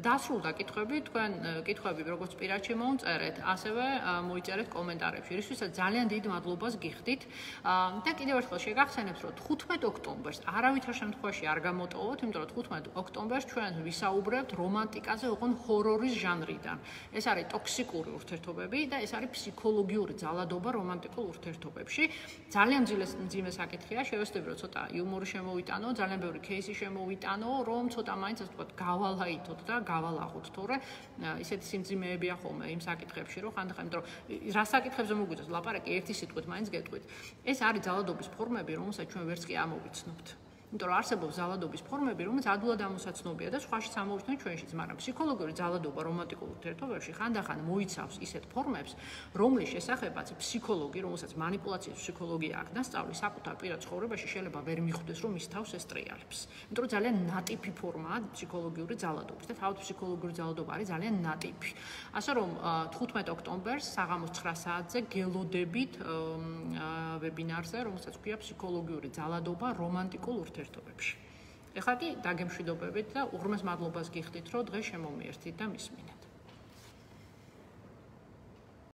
დასრულდა კითხვები, თქვენ კითხვები როგორც პირადში მოუწერეთ, ასევე მოიწერეთ კომენტარებში. რისთვისაც ძალიან დიდ მადლობას გიხდით და კიდევ ერთხელ შეგახსენებთ, რომ 15 ოქტომბერს არავითარ შემთხვევაში არ გამოტოვოთ, იმიტომ რომ 15 ოქტომბერს ჩვენ ვისაუბრებთ რომანტიკაზე, ოღონ ჰორორის ჟანრიდან. ეს არის ტოქსიკური ურთიერთობები და ეს არის ფსიქოლოგიური ძალადობა რომანტიკულ ურთიერთობებში. ძალიან მძიმე საკითხია, შევეცდები რომ ცოტა იუმორი შემოვიტანო, ძალიან ბევრი кейსი შემოვიტანო, რომ ცოტა მაინც ასე ვთქვათ, გავალაითოთ და გავალაღოთ, თორე ისეთი სიმძიმეებია ხოლმე იმ საკითხებში, რომ ხანდახან, იმიტომ რომ რა საკითხებზე მოგვიწევს ლაპარაკი, ერთი სიტყვით მაინც გეტყვით. ეს არის ძალადობის ფორმები, რომელსაც ჩვენ ვერც კი ამოვიცნობთ. იმიტომ რომ არსებობს ძალადობის ფორმები, რომელიც ადვილად ამოსაცნობია და სხვაშიც ამოვიცნობთ ჩვენშიც, მაგრამ ფსიქოლოგიური ძალადობა რომანტიკულ ურთიერთობებში ხანდახან მოიცავს ისეთ ფორმებს, რომლის შესახებაც ფსიქოლოგი, რომელსაც манипуляციის ფსიქოლოგია აქვს დასწავლი, საკუთარ პირად ცხოვრებაში შეიძლება ვერ მიხვდეს, რომ ის თავს ესტრიალებს. იმიტომ რომ ძალიან ნატიფი ფორმაა ფსიქოლოგიური ძალადობის და თავად ფსიქოლოგიური ძალადობა არის ძალიან ნატიფი. ასე რომ 15 ოქტომბერს საღამოს 9 საათზე გელოდებით ვებინარზე, რომელსაც ქვია ფსიქოლოგიური ძალადობა რომანტიკულ ურთიერთობებში. ეხლა კი დაგემშვიდობებით და უღრმეს მადლობას გიხდით, რომ დღეს შემომიერთით და მისმინეთ.